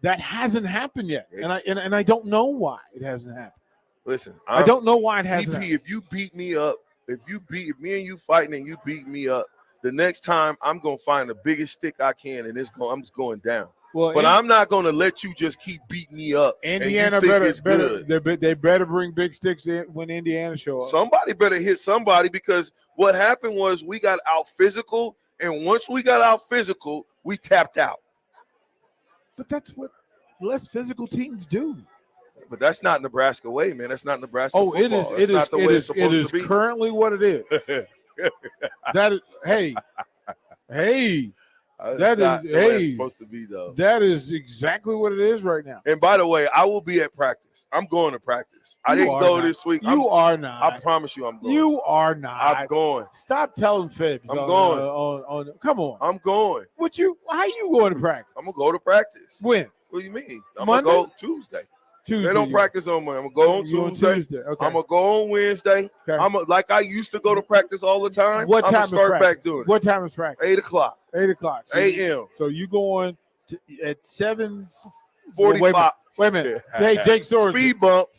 That hasn't happened yet, and I don't know why it hasn't happened. Listen, I don't know why it hasn't happened. If you beat me up, if me and you fighting and you beat me up, the next time I'm gonna find the biggest stick I can, and I'm just going down. But I'm not going to let you just keep beating me up. Indiana they better bring big sticks in when Indiana show up. Somebody better hit somebody, because what happened was we got out physical, and once we got out physical, we tapped out. But that's what less physical teams do. But that's not Nebraska way, man. That's not Nebraska football. It is. It is currently what it is. Hey. That is, the way it's hey, supposed to be, though. That is exactly what it is right now. And by the way, I will be at practice. I'm going to practice. I didn't go this week. You are not. I promise you I'm going. You are not. I'm going. Stop telling fibs. I'm going. Come on. I'm going. How you going to practice? I'm going to go to practice. When? What do you mean? I'm Monday? going to go Tuesday. They don't practice on Monday. I'm going to go on Tuesday. Okay. I'm going to go on Wednesday. Okay. Like I used to go to practice all the time. What time I'm going to start back practice? doing it. What time is practice? 8 o'clock. 8 o'clock. So a.m. So you going at 7:45. Wait a minute. Hey, Jake Sorensen. Speed bump.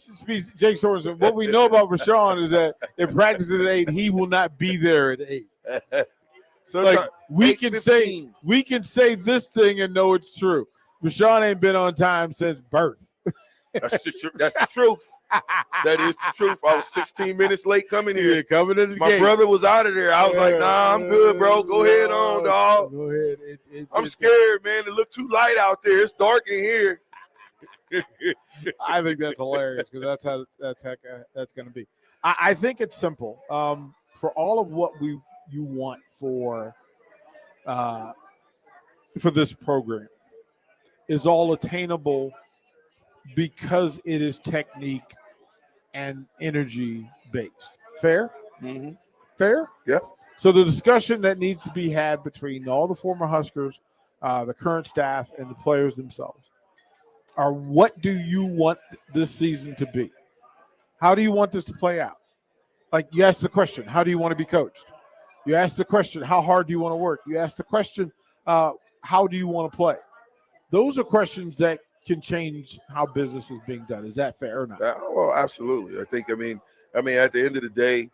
Jake Sorensen. What we know about Rashawn is that if practice is at 8, he will not be there at 8. Like we can say this thing and know it's true. Rashawn ain't been on time since birth. That's the truth. That is the truth. I was 16 minutes late coming here. Yeah, coming in the My gate. brother was out of there. I was like, nah, I'm good, bro. Go ahead on, dog. Go ahead. I'm scared, man. It looked too light out there. It's dark in here. I think that's hilarious because that's going to be. I think it's simple. For all of what you want for this program is all attainable because it is technique and energy based. Fair? Mm-hmm. Fair? Yeah. So the discussion that needs to be had between all the former Huskers, the current staff, and the players themselves are what do you want this season to be? How do you want this to play out? Like you ask the question, how do you want to be coached? You ask the question, how hard do you want to work? You ask the question, how do you want to play? Those are questions that can change how business is being done. Is that fair or not? Well, absolutely. I mean, at the end of the day,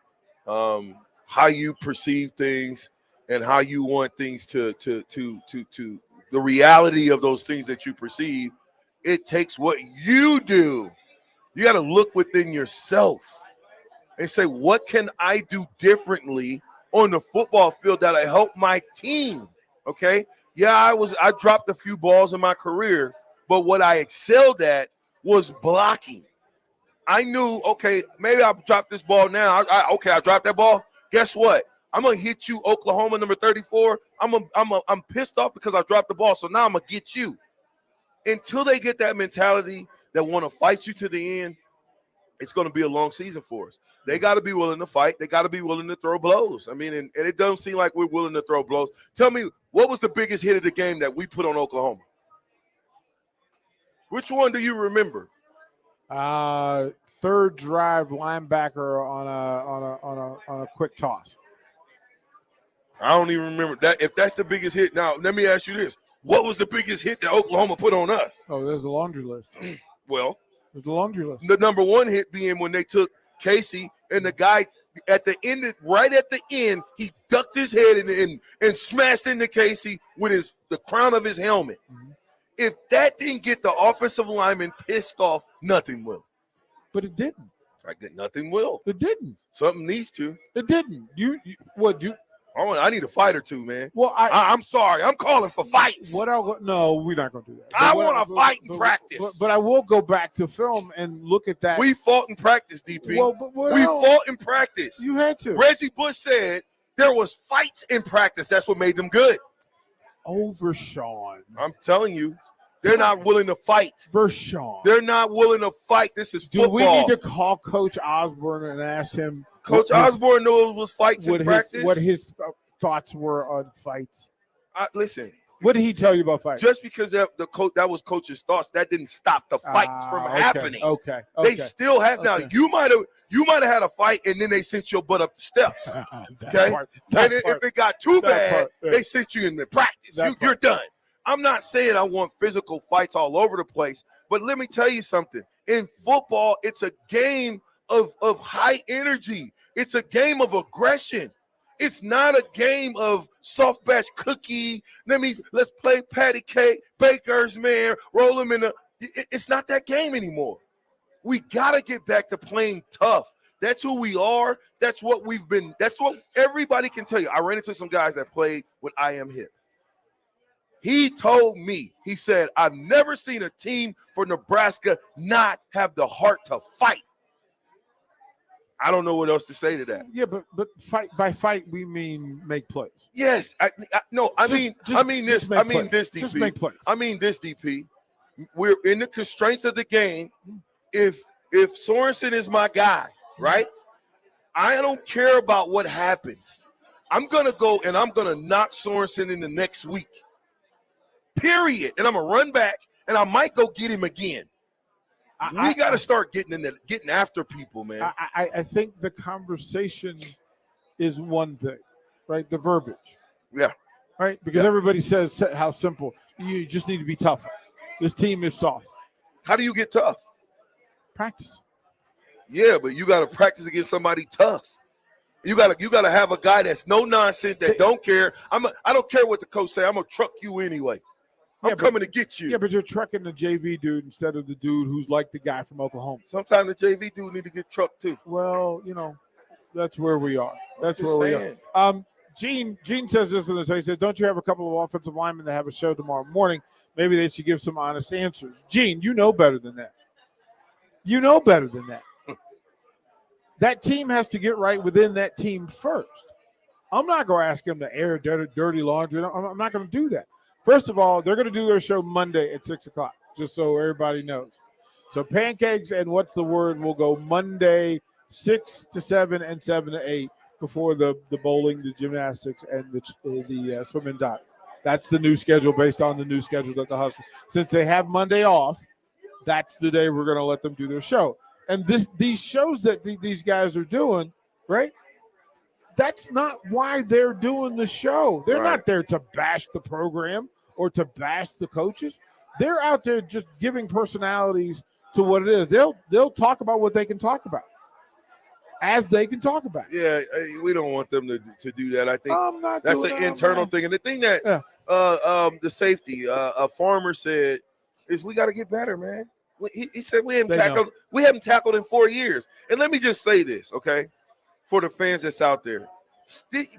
how you perceive things and how you want things to the reality of those things that you perceive, it takes what you do. You got to look within yourself and say, what can I do differently on the football field that'll help my team? Okay. Yeah, I dropped a few balls in my career, but what I excelled at was blocking. I knew, okay, maybe I'll drop this ball now. I dropped that ball. Guess what? I'm gonna hit you, Oklahoma, number 34. I'm pissed off because I dropped the ball. So now I'm gonna get you. Until they get that mentality that want to fight you to the end, it's going to be a long season for us. They got to be willing to fight. They got to be willing to throw blows. I mean, and it doesn't seem like we're willing to throw blows. Tell me, what was the biggest hit of the game that we put on Oklahoma? Which one do you remember? Third drive linebacker on a quick toss. I don't even remember that. If that's the biggest hit, now let me ask you this: what was the biggest hit that Oklahoma put on us? Oh, there's a laundry list. Well, there's a laundry list. The number one hit being when they took Casey and the guy at the end, right at the end, he ducked his head and smashed into Casey with the crown of his helmet. Mm-hmm. If that didn't get the offensive lineman pissed off, nothing will. But it didn't. Nothing will. It didn't. Something needs to. It didn't. I need a fight or two, man. Well, I'm sorry. I'm calling for fights. No, we're not going to do that. I want to fight in practice. But I will go back to film and look at that. We fought in practice, DP. We fought in practice. You had to. Reggie Bush said there was fights in practice. That's what made them good. Over Sean. I'm telling you. They're not willing to fight. Vershawn. They're not willing to fight. This is football. Do we need to call Coach Osborne and ask him? Coach Osborne knew it was fights in practice. What his thoughts were on fights. Listen. What did he tell you about fights? Just because that was Coach's thoughts, that didn't stop the fights from happening. Okay. They still have now. You might have had a fight and then they sent your butt up the steps. Okay. If it got too bad, they sent you in the practice. You're done. I'm not saying I want physical fights all over the place, but let me tell you something. In football, it's a game of high energy. It's a game of aggression. It's not a game of soft batch cookie. Let's play patty cake, bakers, man, roll them in it's not that game anymore. We got to get back to playing tough. That's who we are. That's what we've been. That's what everybody can tell you. I ran into some guys that played with I Am Hip. He told me, he said, I've never seen a team for Nebraska not have the heart to fight. I don't know what else to say to that. Yeah, but fight we mean make plays. Yes, I mean this, Just make plays. I mean this, DP. We're in the constraints of the game. If Sorensen is my guy, right? I don't care about what happens. I'm gonna go and I'm gonna knock Sorensen in the next week. Period. And I'm gonna run back and I might go get him again. We got to start getting after people, man. I think the conversation is one thing, right? The verbiage. Yeah. Right? Because everybody says how simple. You just need to be tougher. This team is soft. How do you get tough? Practice. Yeah, but you got to practice against somebody tough. You got to have a guy that's no nonsense, that don't care. I don't care what the coach say. I'm going to truck you anyway. I'm coming to get you. Yeah, but you're trucking the JV dude instead of the dude who's like the guy from Oklahoma. Sometimes the JV dude need to get trucked too. Well, that's where we are. That's where we are. Gene says this in the text. He says, don't you have a couple of offensive linemen that have a show tomorrow morning? Maybe they should give some honest answers. Gene, you know better than that. You know better than that. That team has to get right within that team first. I'm not going to ask them to air dirty laundry. I'm not going to do that. First of all, they're going to do their show Monday at 6 o'clock, just so everybody knows. So Pancakes and What's the Word will go Monday 6 to 7 and 7 to 8 before the bowling, the gymnastics, and the swim and dive. That's the new schedule based on the new schedule that the Huskers. Since they have Monday off, that's the day we're going to let them do their show. And these shows that these guys are doing, right? That's not why they're doing the show. They're not there to bash the program or to bash the coaches. They're out there just giving personalities to what it is. They'll talk about what they can talk about as they can talk about it. Yeah, we don't want them to do that. I think that's an internal thing. And the thing that the safety, a farmer said, is we got to get better, man. He said we haven't tackled in 4 years. And let me just say this, okay? For the fans that's out there,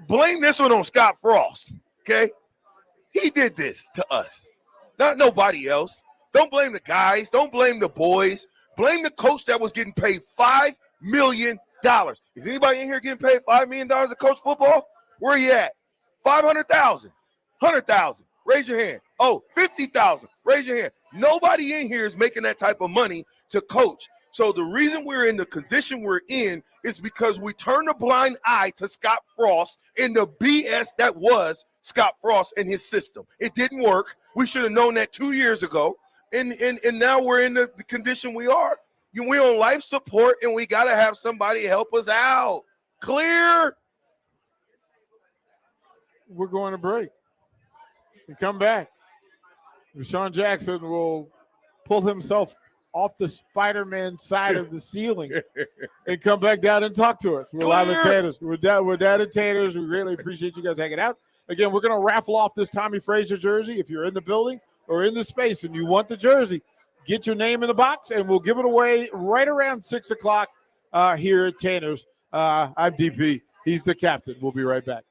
blame this one on Scott Frost, okay? He did this to us, not nobody else. Don't blame the guys. Don't blame the boys. Blame the coach that was getting paid $5 million. Is anybody in here getting paid $5 million to coach football? Where are you at? 500,000, 100,000. Raise your hand. Oh, 50,000. Raise your hand. Nobody in here is making that type of money to coach. So the reason we're in the condition we're in is because we turned a blind eye to Scott Frost and the BS that was Scott Frost and his system. It didn't work. We should have known that 2 years ago. And now we're in the condition we are. We're on life support, and we got to have somebody help us out. Clear? We're going to break. And come back. Deshaun Jackson will pull himself off the Spider-Man side of the ceiling and come back down and talk to us. We're live at Taters. We're down at Taters. We really appreciate you guys hanging out. Again, we're going to raffle off this Tommy Frazier jersey. If you're in the building or in the space and you want the jersey, get your name in the box, and we'll give it away right around 6 o'clock here at Tanner's. I'm DP. He's the captain. We'll be right back.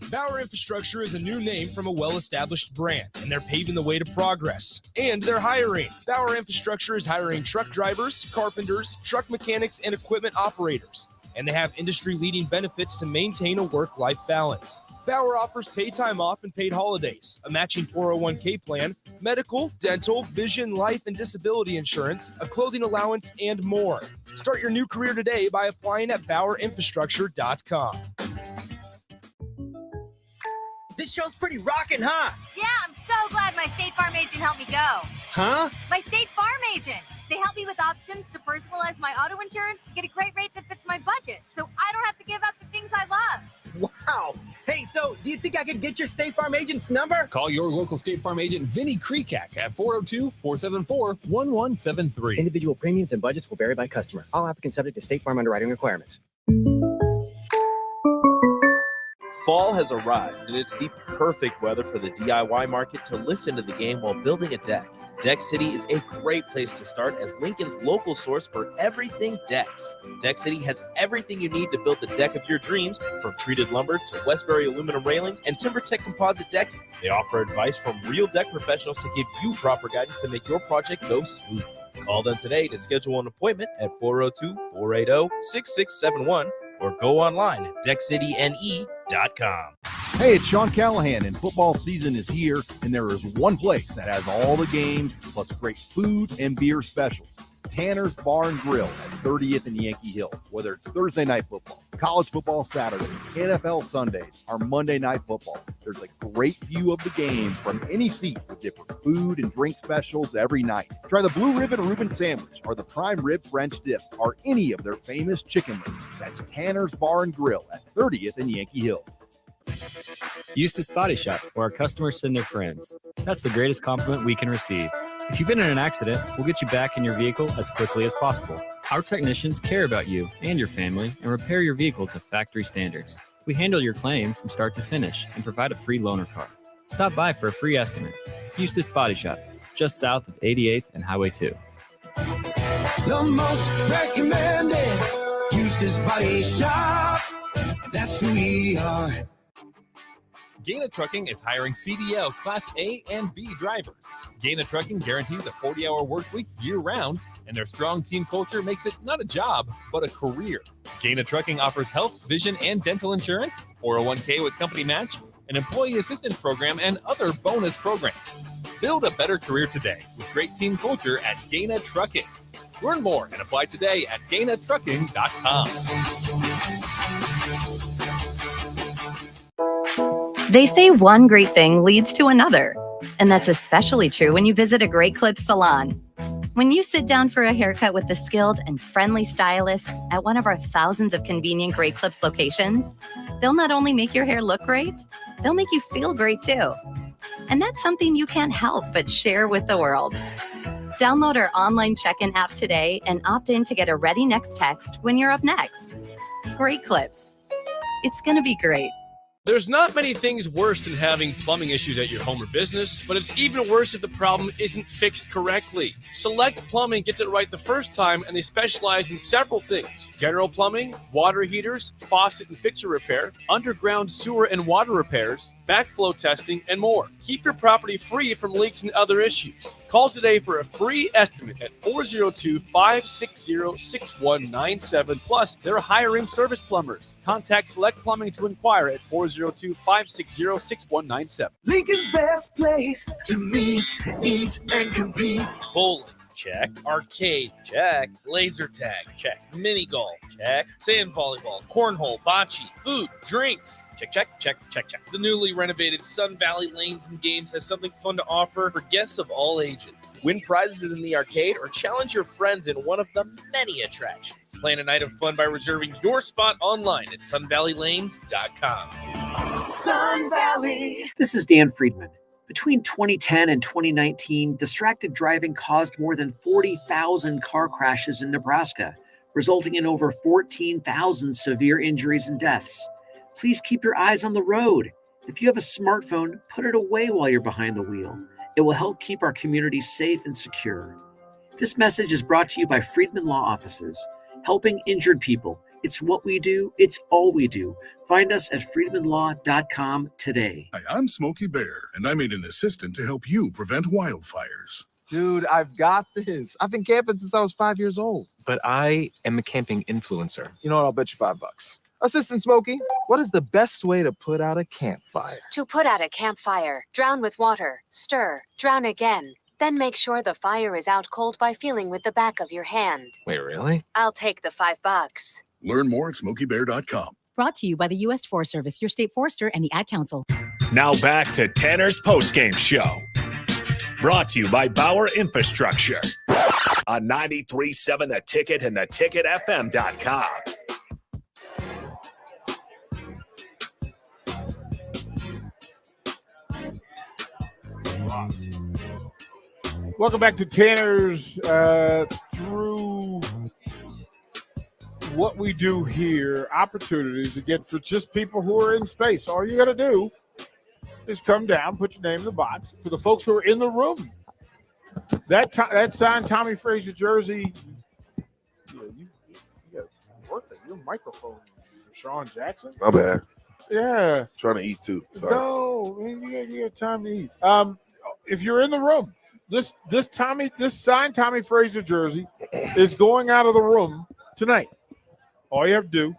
Bauer Infrastructure is a new name from a well-established brand, and they're paving the way to progress. And they're hiring. Bauer Infrastructure is hiring truck drivers, carpenters, truck mechanics, and equipment operators. And they have industry-leading benefits to maintain a work-life balance. Bauer offers paid time off and paid holidays, a matching 401k plan, medical, dental, vision, life, and disability insurance, a clothing allowance, and more. Start your new career today by applying at BauerInfrastructure.com. This show's pretty rockin', huh? Yeah, I'm so glad my State Farm agent helped me go. Huh? My State Farm agent. They help me with options to personalize my auto insurance to get a great rate that fits my budget, so I don't have to give up the things I love. Wow. Hey, so do you think I could get your State Farm agent's number? Call your local State Farm agent, Vinny Krekak, at 402-474-1173. Individual premiums and budgets will vary by customer. All applicants subject to State Farm underwriting requirements. Fall has arrived, and it's the perfect weather for the DIY market to listen to the game while building a deck. Deck City is a great place to start as Lincoln's local source for everything decks. Deck City has everything you need to build the deck of your dreams, from treated lumber to Westbury aluminum railings and TimberTech composite decking. They offer advice from real deck professionals to give you proper guidance to make your project go smooth. Call them today to schedule an appointment at 402-480-6671 or go online at deckcityne.com. Hey, it's Sean Callahan, and football season is here, and there is one place that has all the games plus great food and beer specials. Tanner's Bar and Grill at 30th and Yankee Hill. Whether it's Thursday night football, college football Saturdays, NFL Sundays, or Monday night football, there's a great view of the game from any seat with different food and drink specials every night. Try the Blue Ribbon Reuben Sandwich or the Prime Rib French Dip or any of their famous chicken wings. That's Tanner's Bar and Grill at 30th and Yankee Hill. Eustace Body Shop, where our customers send their friends. That's the greatest compliment we can receive. If you've been in an accident, we'll get you back in your vehicle as quickly as possible. Our technicians care about you and your family and repair your vehicle to factory standards. We handle your claim from start to finish and provide a free loaner car. Stop by for a free estimate. Eustace Body Shop, just south of 88th and Highway 2. The most recommended Eustace Body Shop. That's who we are. Gaina Trucking is hiring CDL Class A and B drivers. Gaina Trucking guarantees a 40-hour work week year-round, and their strong team culture makes it not a job, but a career. Gaina Trucking offers health, vision, and dental insurance, 401k with company match, an employee assistance program, and other bonus programs. Build a better career today with great team culture at Gaina Trucking. Learn more and apply today at GainaTrucking.com. They say one great thing leads to another, and that's especially true when you visit a Great Clips salon. When you sit down for a haircut with the skilled and friendly stylist at one of our thousands of convenient Great Clips locations, they'll not only make your hair look great, they'll make you feel great too. And that's something you can't help but share with the world. Download our online check-in app today and opt in to get a Ready Next text when you're up next. Great Clips. It's going to be great. There's not many things worse than having plumbing issues at your home or business, but it's even worse if the problem isn't fixed correctly. Select Plumbing gets it right the first time, and they specialize in several things: general plumbing, water heaters, faucet and fixture repair, underground sewer and water repairs, backflow testing, and more. Keep your property free from leaks and other issues. Call today for a free estimate at 402-560-6197. Plus, they're hiring service plumbers. Contact Select Plumbing to inquire at 402-560-6197. Lincoln's best place to meet, eat, and compete. Bowling. Check. Arcade. Check. Laser tag. Check. Mini golf. Check. Sand volleyball. Cornhole. Bocce. Food. Drinks. Check, check, check, check, check. The newly renovated Sun Valley Lanes and Games has something fun to offer for guests of all ages. Win prizes in the arcade or challenge your friends in one of the many attractions. Plan a night of fun by reserving your spot online at sunvalleylanes.com. Sun Valley. This is Dan Friedman. Between 2010 and 2019, distracted driving caused more than 40,000 car crashes in Nebraska, resulting in over 14,000 severe injuries and deaths. Please keep your eyes on the road. If you have a smartphone, put it away while you're behind the wheel. It will help keep our community safe and secure. This message is brought to you by Friedman Law Offices, helping injured people. It's what we do. It's all we do. Find us at freedmanlaw.com today. Hi, I'm Smokey Bear, and I made an assistant to help you prevent wildfires. Dude, I've got this. I've been camping since I was 5 years old. But I am a camping influencer. You know what? I'll bet you $5. Assistant Smokey, what is the best way to put out a campfire? To put out a campfire, drown with water, stir, drown again. Then make sure the fire is out cold by feeling with the back of your hand. Wait, really? I'll take the $5. Learn more at SmokeyBear.com. Brought to you by the U.S. Forest Service, your state forester, and the Ad Council. Now back to Tanner's Postgame Show. Brought to you by Bauer Infrastructure on 93.7 The Ticket and theticketfm.com. Welcome back to Tanner's. Through what we do here, opportunities, again, for just people who are in space. All you got to do is come down, put your name in the box. For the folks who are in the room, that signed Tommy Frazier jersey, you got to work at your microphone, Sean Jackson. My bad. Yeah. Trying to eat too. Sorry. No, man, you got time to eat. If you're in the room, This signed Tommy Frazier jersey is going out of the room tonight. All you have to do,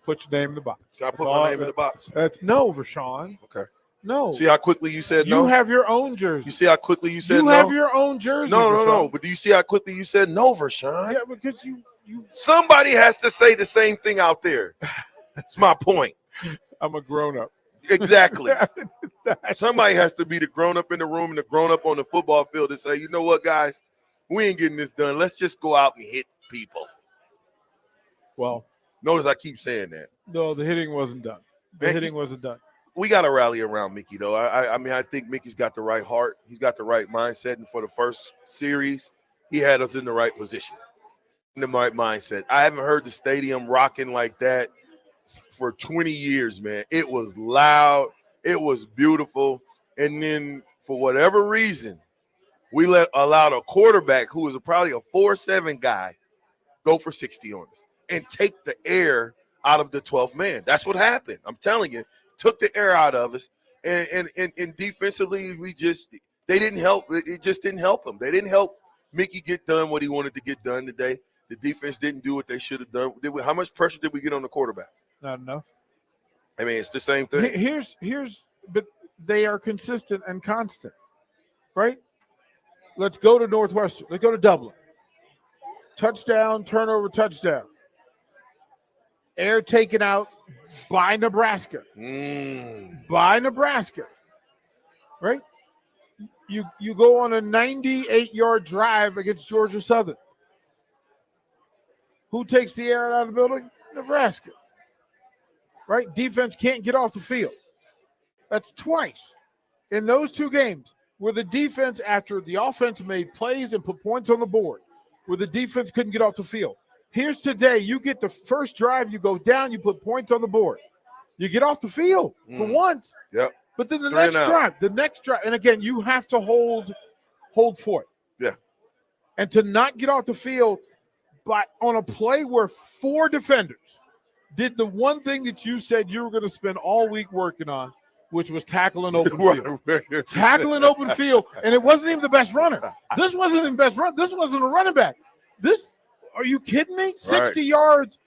put your name in the box. So I put my name in the box. That's no, Rashawn. Okay. No. See how quickly you said no? You have your own jersey. You see how quickly you said no? You have your own jersey. No. Rashawn. But do you see how quickly you said no, Rashawn? Yeah, because you somebody has to say the same thing out there. That's my point. I'm a grown-up. Exactly. Somebody has to be the grown-up in the room and the grown-up on the football field and say, you know what, guys? We ain't getting this done. Let's just go out and hit people. Well, notice I keep saying that. No, the hitting wasn't done. Hitting wasn't done. We got to rally around Mickey, though. I mean, I think Mickey's got the right heart. He's got the right mindset. And for the first series, he had us in the right position, in the right mindset. I haven't heard the stadium rocking like that for 20 years, man. It was loud. It was beautiful. And then for whatever reason, we allowed a quarterback who was probably a 4.7 guy go for 60 on us and take the air out of the 12th man. That's what happened. I'm telling you, took the air out of us. And defensively, they didn't help. It just didn't help them. They didn't help Mickey get done what he wanted to get done today. The defense didn't do what they should have done. How much pressure did we get on the quarterback? Not enough. I mean, it's the same thing. But they are consistent and constant, right? Let's go to Northwestern. Let's go to Dublin. Touchdown, turnover, touchdown. Air taken out by Nebraska. By Nebraska, right? You go on a 98-yard drive against Georgia Southern. Who takes the air out of the building? Nebraska. Right? Defense can't get off the field. That's twice in those two games where the defense, after the offense made plays and put points on the board, where the defense couldn't get off the field. Here's today. You get the first drive, you go down, you put points on the board. You get off the field for once. Yep. But then the next drive, and again, you have to hold for it. Yeah. And to not get off the field on a play where 4 defenders did the one thing that you said you were going to spend all week working on, which was tackling open field. Tackling open field, and it wasn't even the best runner. This wasn't the best run. This wasn't a running back. Are you kidding me? 60 yards,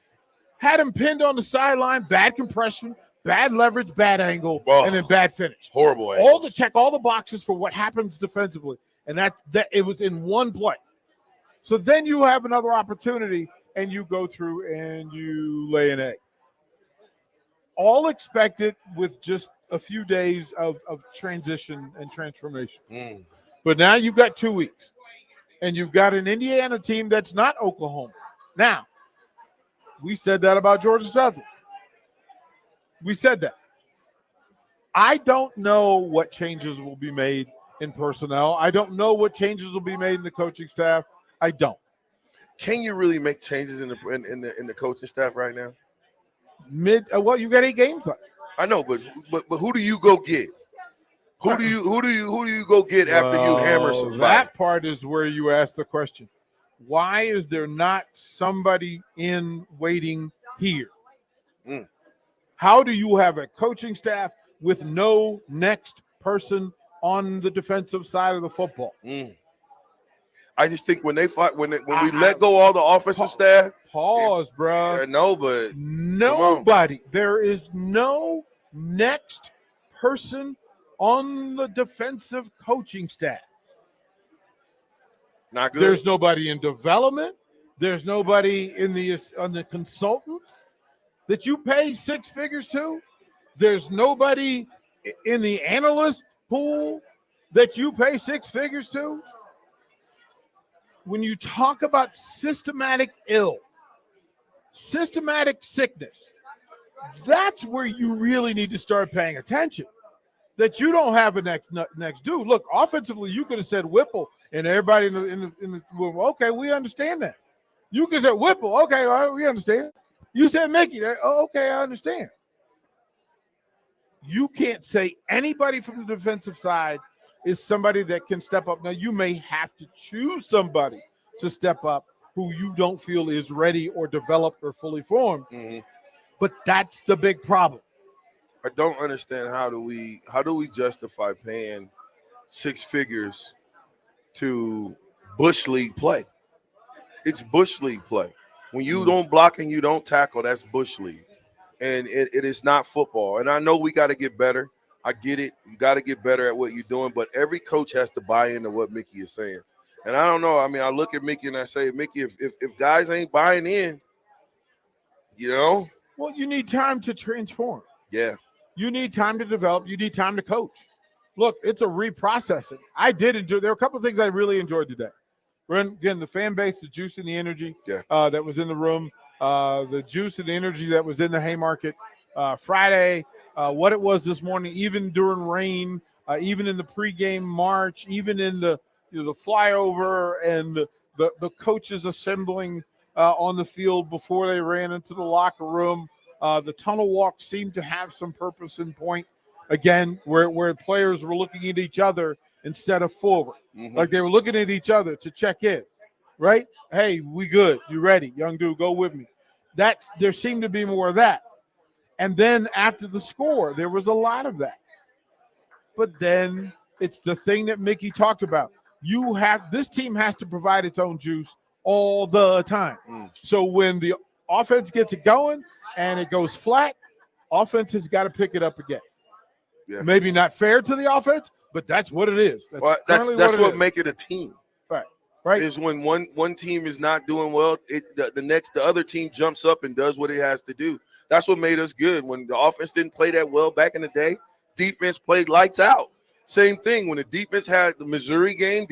had him pinned on the sideline, bad compression, bad leverage, bad angle, and then bad finish. Horrible. Check all the boxes for what happens defensively, and that it was in one play. So then you have another opportunity, and you go through and you lay an egg. All expected with just a few days of transition and transformation. But now you've got 2 weeks, and you've got an Indiana team that's not Oklahoma. Now, we said that about Georgia Southern. We said that. I don't know what changes will be made in personnel. I don't know what changes will be made in the coaching staff. I don't. Can you really make changes in the coaching staff right now? Well, you got 8 games left. I know, but who do you go get? Who do you go get after you hammer somebody? That part is where you ask the question. Why is there not somebody in waiting here? How do you have a coaching staff with no next person on the defensive side of the football? I just think when we let go all the offensive staff. Pause, bro. No, but nobody. There is no next person on the defensive coaching staff. Not good. There's nobody in development. There's nobody on the consultants that you pay 6 figures to. There's nobody in the analyst pool that you pay 6 figures to. When you talk about systematic sickness, that's where you really need to start paying attention. That you don't have a next dude. Look, offensively, you could have said Whipple, and everybody in the okay, we understand that. You could have said Whipple, okay, all right, we understand. You said Mickey, okay, I understand. You can't say anybody from the defensive side is somebody that can step up. Now, you may have to choose somebody to step up who you don't feel is ready or developed or fully formed. But that's the big problem. I don't understand how do we justify paying 6 figures to Bush League play. It's Bush League play. When you don't block and you don't tackle, that's Bush League. And it is not football. And I know we got to get better. I get it. You got to get better at what you're doing. But every coach has to buy into what Mickey is saying. And I don't know. I mean, I look at Mickey and I say, Mickey, if guys ain't buying in, you know. Well, you need time to transform. Yeah. You need time to develop. You need time to coach. Look, it's a reprocessing. I did enjoy. There were a couple of things I really enjoyed today. Again, the fan base, the juice and the energy that was in the room, the juice and the energy that was in the Haymarket Friday, what it was this morning, even during rain, even in the pregame march, even in the the flyover and the coaches assembling on the field before they ran into the locker room. The tunnel walk seemed to have some purpose and point, again, where players were looking at each other instead of forward. Like they were looking at each other to check in, right? Hey, we good. You ready? Young dude, go with me. There seemed to be more of that. And then after the score, there was a lot of that. But then it's the thing that Mickey talked about. This team has to provide its own juice all the time. So when the offense gets it going and it goes flat, offense has got to pick it up again. Yeah. Maybe not fair to the offense, but that's what it is. That's what make it a team. Right. Is when one team is not doing well, the other team jumps up and does what it has to do. That's what made us good. When the offense didn't play that well back in the day, defense played lights out. Same thing when the defense had the Missouri game,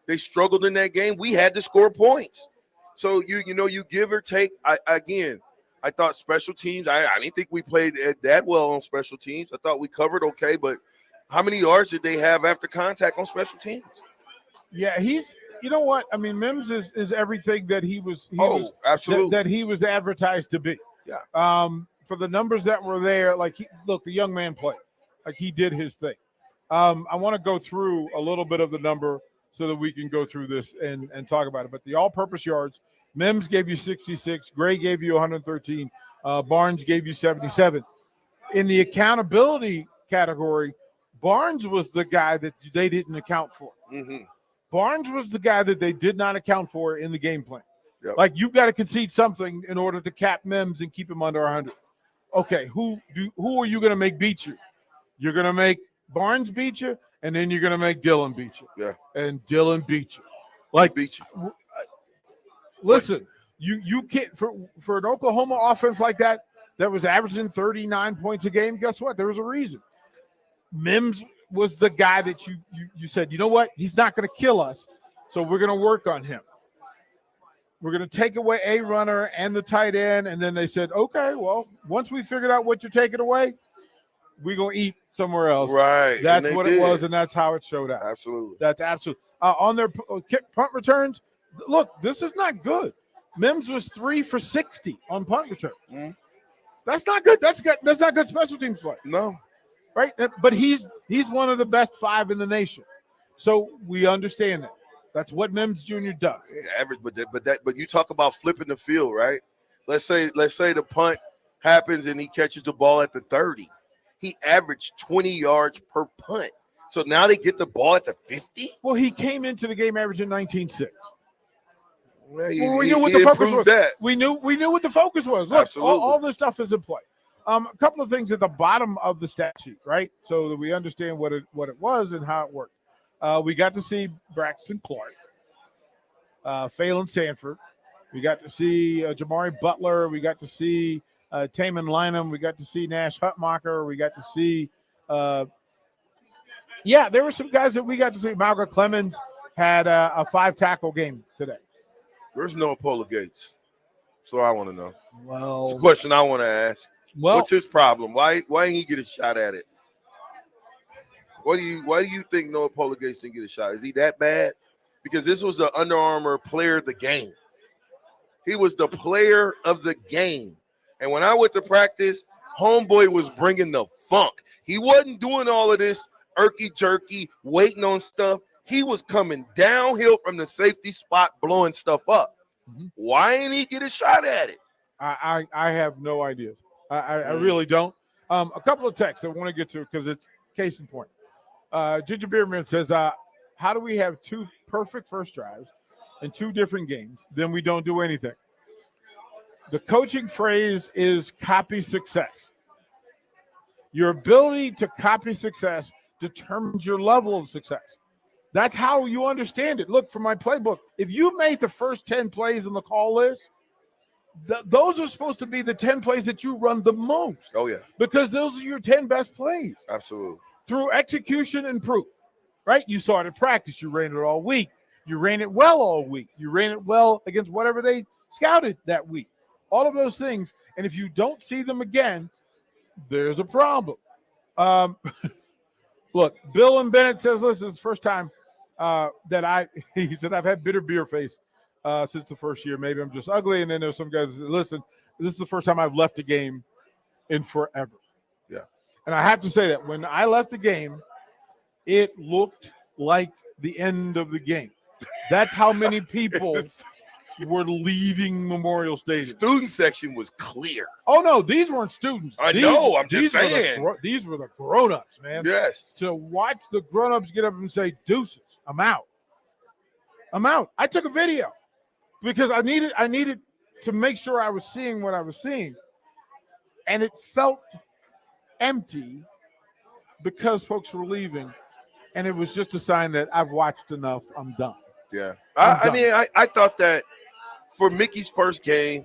they struggled in that game. We had to score points. So you give or take. I thought special teams. I didn't think we played that well on special teams. I thought we covered okay, but how many yards did they have after contact on special teams? Yeah, you know what? I mean, Mims is everything that he was absolutely that he was advertised to be. Yeah. For the numbers that were there, the young man played. Like he did his thing. I want to go through a little bit of the number so that we can go through this and talk about it. But the all-purpose yards, Mims gave you 66, Gray gave you 113, Barnes gave you 77. In the accountability category, Barnes was the guy that they didn't account for. Barnes was the guy that they did not account for in the game plan. Yep. Like, you've got to concede something in order to cap Mims and keep him under 100. Okay, who are you going to make beat you? You're going to make Barnes beat you, and then you're going to make Dylan beat you. Yeah. And Dylan beat you. Beat you. Listen, you can't for an Oklahoma offense like that was averaging 39 points a game. Guess what? There was a reason. Mims was the guy that you said, you know what? He's not going to kill us, so we're going to work on him. We're going to take away a runner and the tight end, and then they said, okay, well, once we figured out what you're taking away, we're going to eat somewhere else. Right. That's what it was, and that's how it showed up. Absolutely. That's absolutely. On their punt returns, look, this is not good. Mims was 3 for 60 on punt returns. That's not good. That's not good special teams play. No. Right? But he's one of the best 5 in the nation. So we understand that. That's what Mims Jr. does. Average, but you talk about flipping the field, right? Let's say the punt happens and he catches the ball at the 30. He averaged 20 yards per punt. So now they get the ball at the 50? Well, he came into the game averaging 19.6. Well, we knew what the focus was. We knew what the focus was. Look, all this stuff is in play. A couple of things at the bottom of the stat sheet, right? So that we understand what it was and how it worked. We got to see Braxton Clark, Phelan Sanford. We got to see Jamari Butler. We got to see Taman Lynham. We got to see Nash Hutmacher. We got to see there were some guys that we got to see. Malcolm Clemens had a 5-tackle game today. Where's Noah Pola Gates? So I want to know. Well, it's a question I want to ask. Well, what's his problem? Why didn't he get a shot at it? Why do you think Noah Pola Gates didn't get a shot? Is he that bad? Because this was the Under Armour player of the game. He was the player of the game. And when I went to practice, homeboy was bringing the funk. He wasn't doing all of this irky-jerky, waiting on stuff. He was coming downhill from the safety spot, blowing stuff up. Why didn't he get a shot at it? I have no idea. I really don't. A couple of texts I want to get to because it's case in point. Ginger Beerman says, how how do we have 2 perfect first drives in 2 different games? Then we don't do anything. The coaching phrase is copy success. Your ability to copy success determines your level of success. That's how you understand it. Look, from my playbook, if you made the first 10 plays on the call list, those are supposed to be the 10 plays that you run the most. Oh, yeah. Because those are your 10 best plays. Absolutely. Through execution and proof, right? You saw it in practice. You ran it all week. You ran it well all week. You ran it well against whatever they scouted that week. All of those things. And if you don't see them again, there's a problem. Look, Bill and Bennett says, listen, it's the first time he said, I've had bitter beer face since the first year. Maybe I'm just ugly. And then there's some guys that say, listen, this is the first time I've left a game in forever. Yeah. And I have to say that when I left the game, it looked like the end of the game. That's how many people were leaving Memorial Stadium. Student section was clear. Oh, no, these weren't students. I know, I'm just saying. These were the grown-ups, man. Yes. To watch the grown-ups get up and say, deuces, I'm out. I'm out. I took a video because I needed to make sure I was seeing what I was seeing. And it felt empty because folks were leaving. And it was just a sign that I've watched enough. I'm done. Yeah. I thought that for Mickey's first game,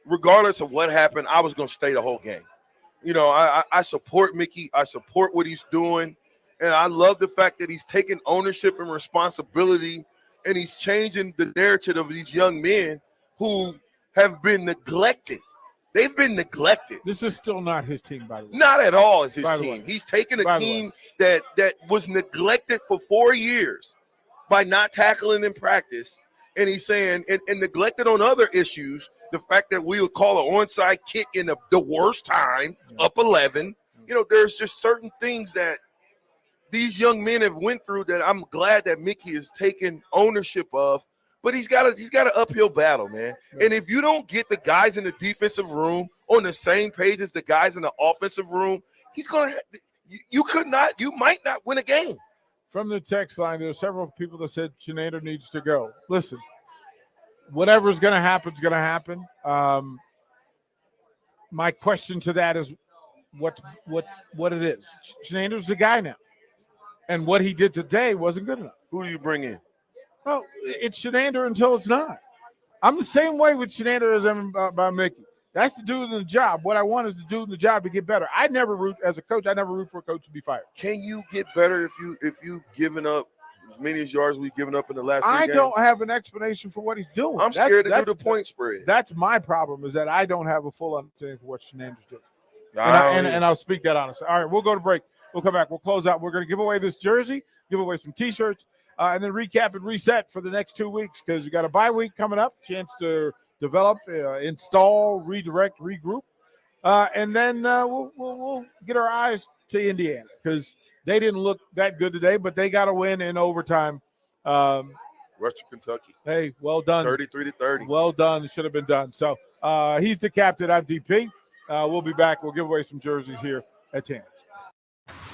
regardless of what happened, I was going to stay the whole game. You know, I support Mickey. I support what he's doing. And I love the fact that he's taking ownership and responsibility, and he's changing the narrative of these young men who have been neglected. They've been neglected. This is still not his team, by the way. Not at all is his By the team. way. He's taken a By the team that was neglected for 4 years by not tackling in practice. And he's saying, and neglected on other issues, the fact that we would call an onside kick in the worst time, up 11. You know, there's just certain things that these young men have went through that I'm glad that Mickey has taken ownership of. But he's got an uphill battle, man. And if you don't get the guys in the defensive room on the same page as the guys in the offensive room, you might not win a game. From the text line, there are several people that said Chenander needs to go. Listen, whatever's going to happen is going to happen. My question to that is what it is. Chenander's the guy now. And what he did today wasn't good enough. Who do you bring in? Well, it's Chenander until it's not. I'm the same way with Chenander as I'm about Mickey. That's the dude in the job. What I want is the dude in the job to get better. I never root for a coach to be fired. Can you get better if you given up as many yards we've given up in the last 3 games? I don't have an explanation for what he's doing. I'm scared to do the point spread. That's my problem, is that I don't have a full understanding for what Chenander's doing. And I'll speak that honestly. All right, we'll go to break. We'll come back. We'll close out. We're going to give away this jersey, give away some T-shirts, and then recap and reset for the next 2 weeks because you got a bye week coming up, chance to develop, install, redirect, regroup, and then we'll get our eyes to Indiana because they didn't look that good today, but they got a win in overtime. Western Kentucky. Hey, well done. 33-30. Well done. It should have been done. So he's the captain. I'm DP. We'll be back. We'll give away some jerseys here at Tanner's.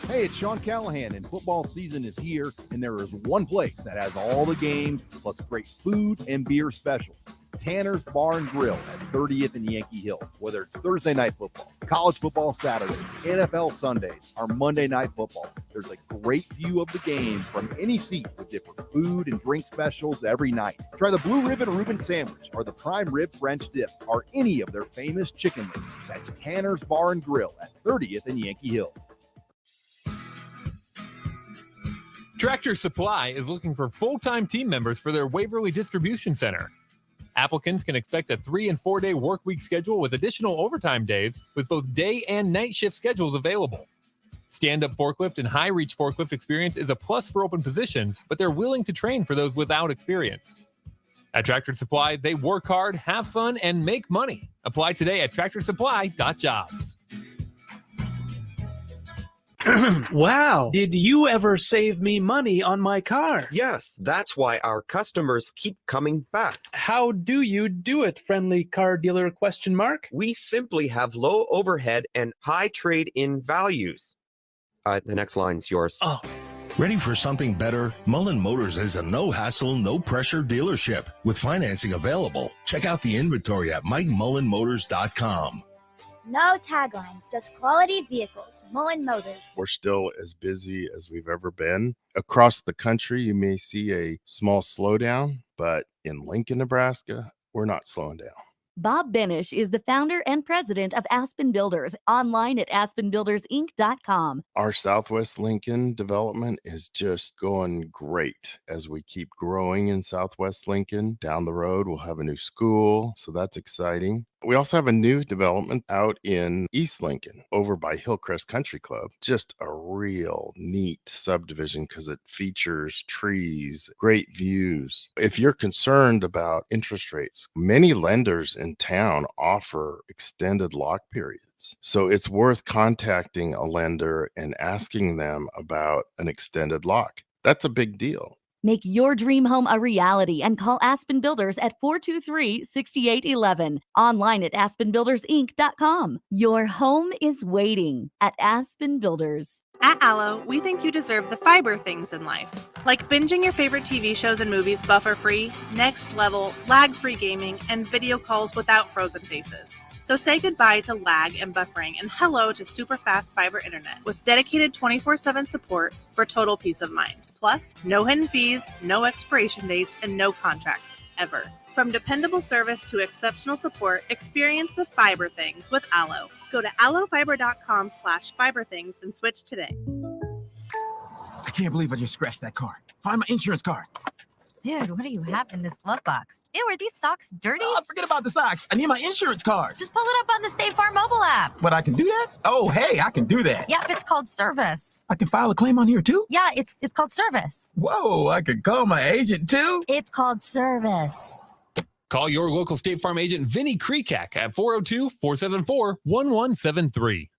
Hey, it's Sean Callahan, and football season is here, and there is one place that has all the games, plus great food and beer specials. Tanner's Bar and Grill at 30th and Yankee Hill. Whether it's Thursday night football, college football Saturdays, NFL Sundays, or Monday night football, there's a great view of the game from any seat with different food and drink specials every night. Try the Blue Ribbon Reuben Sandwich or the Prime Rib French Dip or any of their famous chicken wings. That's Tanner's Bar and Grill at 30th and Yankee Hill. Tractor Supply is looking for full-time team members for their Waverly Distribution Center. Applicants can expect a 3- and 4-day work week schedule with additional overtime days with both day and night shift schedules available. Stand-up forklift and high-reach forklift experience is a plus for open positions, but they're willing to train for those without experience. At Tractor Supply, they work hard, have fun, and make money. Apply today at tractorsupply.jobs. Wow. Did you ever save me money on my car? Yes, that's why our customers keep coming back. How do you do it, friendly car dealer ? We simply have low overhead and high trade-in values. The next line's yours. Oh, Ready for something better? Mullen Motors is a no-hassle, no-pressure dealership with financing available. Check out the inventory at MikeMullenMotors.com. No taglines, just quality vehicles. Mullen Motors. We're still as busy as we've ever been. Across the country, you may see a small slowdown, but in Lincoln, Nebraska, we're not slowing down. Bob Benish is the founder and president of Aspen Builders, online at aspenbuildersinc.com. Our Southwest Lincoln development is just going great as we keep growing in Southwest Lincoln. Down the road, we'll have a new school, so that's exciting. We also have a new development out in East Lincoln over by Hillcrest Country Club. Just a real neat subdivision because it features trees, great views. If you're concerned about interest rates, many lenders in town offer extended lock periods. So it's worth contacting a lender and asking them about an extended lock. That's a big deal. Make your dream home a reality and call Aspen Builders at 423-6811. Online at aspenbuildersinc.com. Your home is waiting at Aspen Builders. At Allo, we think you deserve the fiber things in life, like binging your favorite TV shows and movies buffer-free, next level, lag-free gaming, and video calls without frozen faces. So say goodbye to lag and buffering and hello to super fast fiber internet with dedicated 24/7 support for total peace of mind. Plus, no hidden fees, no expiration dates, and no contracts, ever. From dependable service to exceptional support, experience the fiber things with Allo. Go to allofiber.com/fiberthings and switch today. I can't believe I just scratched that card. Find my insurance card. Dude, what do you have in this glove box? Ew, are these socks dirty? Oh, forget about the socks. I need my insurance card. Just pull it up on the State Farm mobile app. But I can do that? Oh, hey, I can do that. Yep, it's called service. I can file a claim on here too? Yeah, it's called service. Whoa, I can call my agent too? It's called service. Call your local State Farm agent, Vinny Krekak, at 402-474-1173.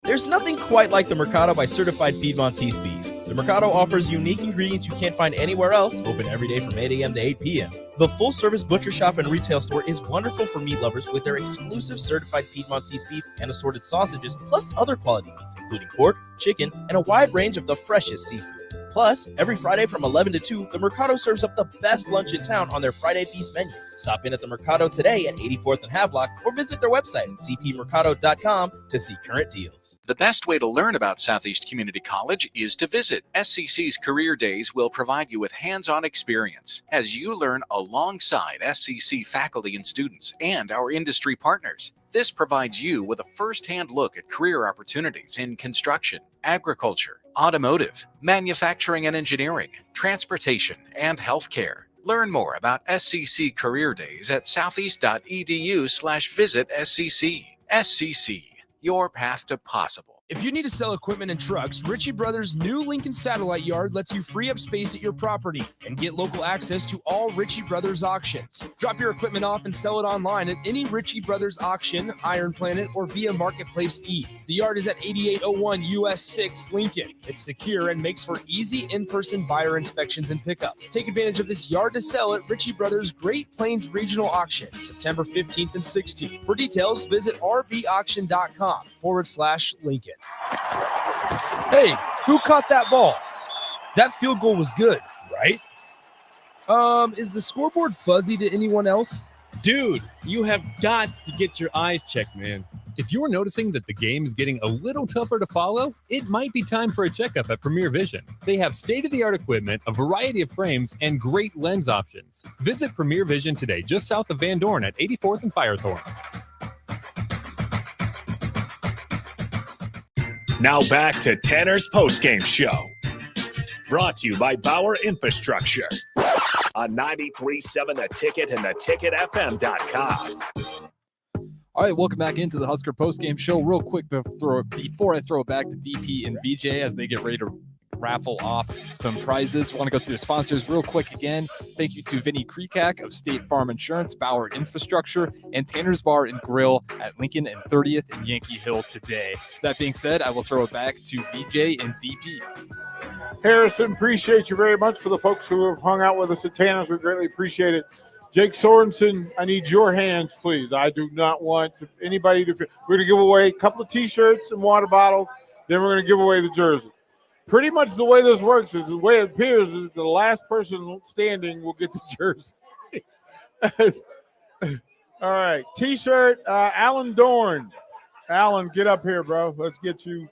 There's nothing quite like the Mercado by Certified Piedmontese beef. The Mercado offers unique ingredients you can't find anywhere else, open every day from 8 a.m. to 8 p.m. The full-service butcher shop and retail store is wonderful for meat lovers with their exclusive certified Piedmontese beef and assorted sausages, plus other quality meats, including pork, chicken, and a wide range of the freshest seafood. Plus, every Friday from 11 to 2, the Mercado serves up the best lunch in town on their Friday Feast menu. Stop in at the Mercado today at 84th and Havelock or visit their website at cpmercado.com to see current deals. The best way to learn about Southeast Community College is to visit. SCC's Career Days will provide you with hands-on experience as you learn alongside SCC faculty and students and our industry partners. This provides you with a first-hand look at career opportunities in construction, agriculture, automotive, manufacturing and engineering, transportation, and healthcare. Learn more about SCC Career Days at southeast.edu/visit SCC. SCC, your path to possible. If you need to sell equipment and trucks, Ritchie Brothers' new Lincoln Satellite Yard lets you free up space at your property and get local access to all Ritchie Brothers auctions. Drop your equipment off and sell it online at any Ritchie Brothers auction, Iron Planet, or via Marketplace E. The yard is at 8801 US 6 Lincoln. It's secure and makes for easy in-person buyer inspections and pickup. Take advantage of this yard to sell at Ritchie Brothers' Great Plains Regional Auction, September 15th and 16th. For details, visit rbauction.com/Lincoln. Hey, who caught that ball? That field goal was good, right? Is the scoreboard fuzzy to anyone else? Dude, you have got to get your eyes checked, man. If you're noticing that the game is getting a little tougher to follow, it might be time for a checkup at Premier Vision. They have state-of-the-art equipment, a variety of frames, and great lens options. Visit Premier Vision today, just south of Van Dorn at 84th and Firethorn. Now back to Tanner's postgame show. Brought to you by Bauer Infrastructure on 93.7 The Ticket and theticketfm.com. All right, welcome back into the Husker postgame show. Real quick before I throw it back to DP and VJ as they get ready to raffle off some prizes. Want to go through the sponsors real quick again. Thank you to Vinny Krekak of State Farm Insurance, Bauer Infrastructure, and Tanner's Bar and Grill at Lincoln and 30th and Yankee Hill today. That being said, I will throw it back to VJ and DP. Harrison, appreciate you very much. For the folks who have hung out with us at Tanner's, we greatly appreciate it. Jake Sorensen, I need your hands, please. I do not want anybody to – we're going to give away a couple of T-shirts and water bottles. Then we're going to give away the jersey. Pretty much the way this works is the way it appears is the last person standing will get the jersey. All right. T-shirt, Alan Dorn. Alan, get up here, bro. Let's get you.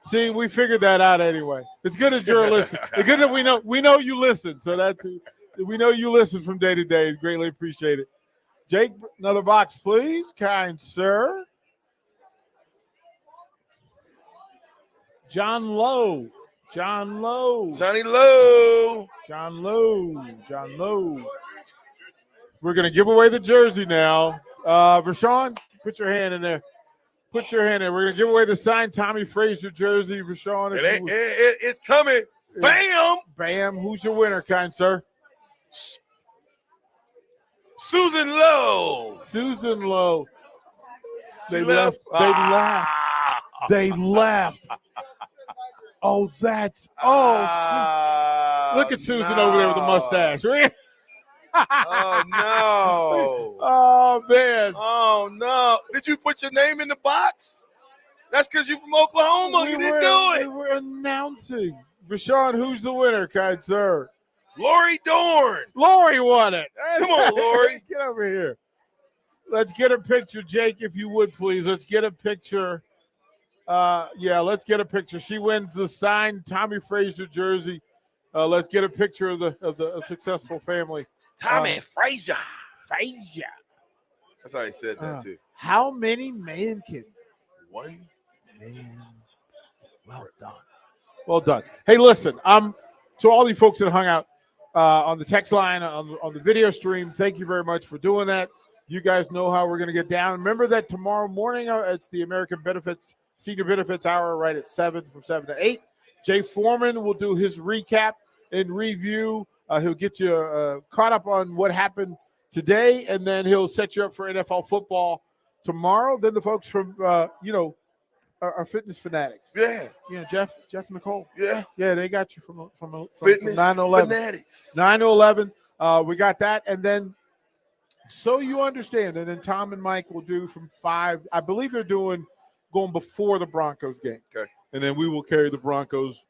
See, we figured that out anyway. It's good that you're listening. It's good that we know you listen. So we know you listen from day to day. Greatly appreciate it. Jake, another box, please. Kind sir. John Lowe. John Lowe. Johnny Lowe. John Lowe. John Lowe. We're going to give away the jersey now. Rashawn, put your hand in there. Put your hand in. We're going to give away the signed Tommy Frazier jersey. Rashawn. It's coming. Bam. Bam. Who's your winner, kind sir? Susan Lowe. Susan Lowe. They She left. left. They left. They left. Oh, that's look at Susan over there with the mustache. Oh no! Oh man! Oh no! Did you put your name in the box? That's because you're from Oklahoma. You didn't do it. We were announcing. Rashawn, who's the winner, kind sir? Lori Dorn. Lori won it. Come on, Lori. Get over here. Let's get a picture, Jake, if you would, please. Let's get a picture. Let's get a picture. She wins the signed Tommy Frazier jersey. Let's get a picture of the successful family. Tommy Frazier. Frazier. That's how he said that too. How many man can? One man. Well done. Well done. Hey, listen. To all you folks that hung out on the text line, on the video stream, thank you very much for doing that. You guys know how we're going to get down. Remember that tomorrow morning it's the American Senior Benefits Hour right at 7 from 7 to 8. Jay Foreman will do his recap and review. He'll get you caught up on what happened today, and then he'll set you up for NFL football tomorrow. Then the folks from, our fitness fanatics. Yeah. Jeff and Nicole. Yeah. Yeah, they got you from Fitness 9 to 11. fanatics. 9 to 11. We got that. And then, so you understand, and then Tom and Mike will do from 5. I believe they're going before the Broncos game. Okay. And then we will carry the Broncos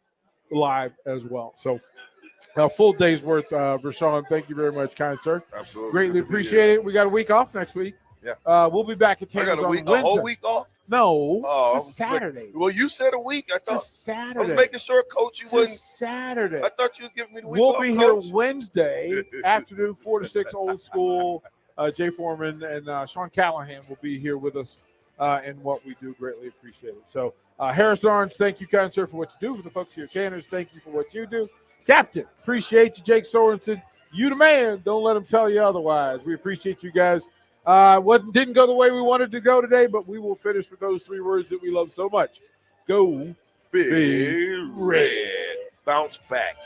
live as well. So a full day's worth, Rashawn. Thank you very much, kind sir. Absolutely. Greatly appreciate it. We got a week off next week. Yeah. We'll be back at I Tanner's got on a Wednesday. whole week off? No, Oh, just Saturday. Well, you said a week. I thought Just Saturday. I was making sure, Coach, you Just wasn't. Saturday. I thought you was giving me the week We'll off, be Coach. here Wednesday afternoon, 4 to 6, old school. Jay Foreman and Sean Callahan will be here with us in what we do. Greatly appreciate it. So, Harris Orange, thank you, kind sir, for what you do. For the folks here at Tanner's, thank you for what you do. Captain, appreciate you. Jake Sorensen, you the man. Don't let them tell you otherwise. We appreciate you guys. Didn't go the way we wanted to go today, but we will finish with those 3 words that we love so much. Go Big Red. Bounce back.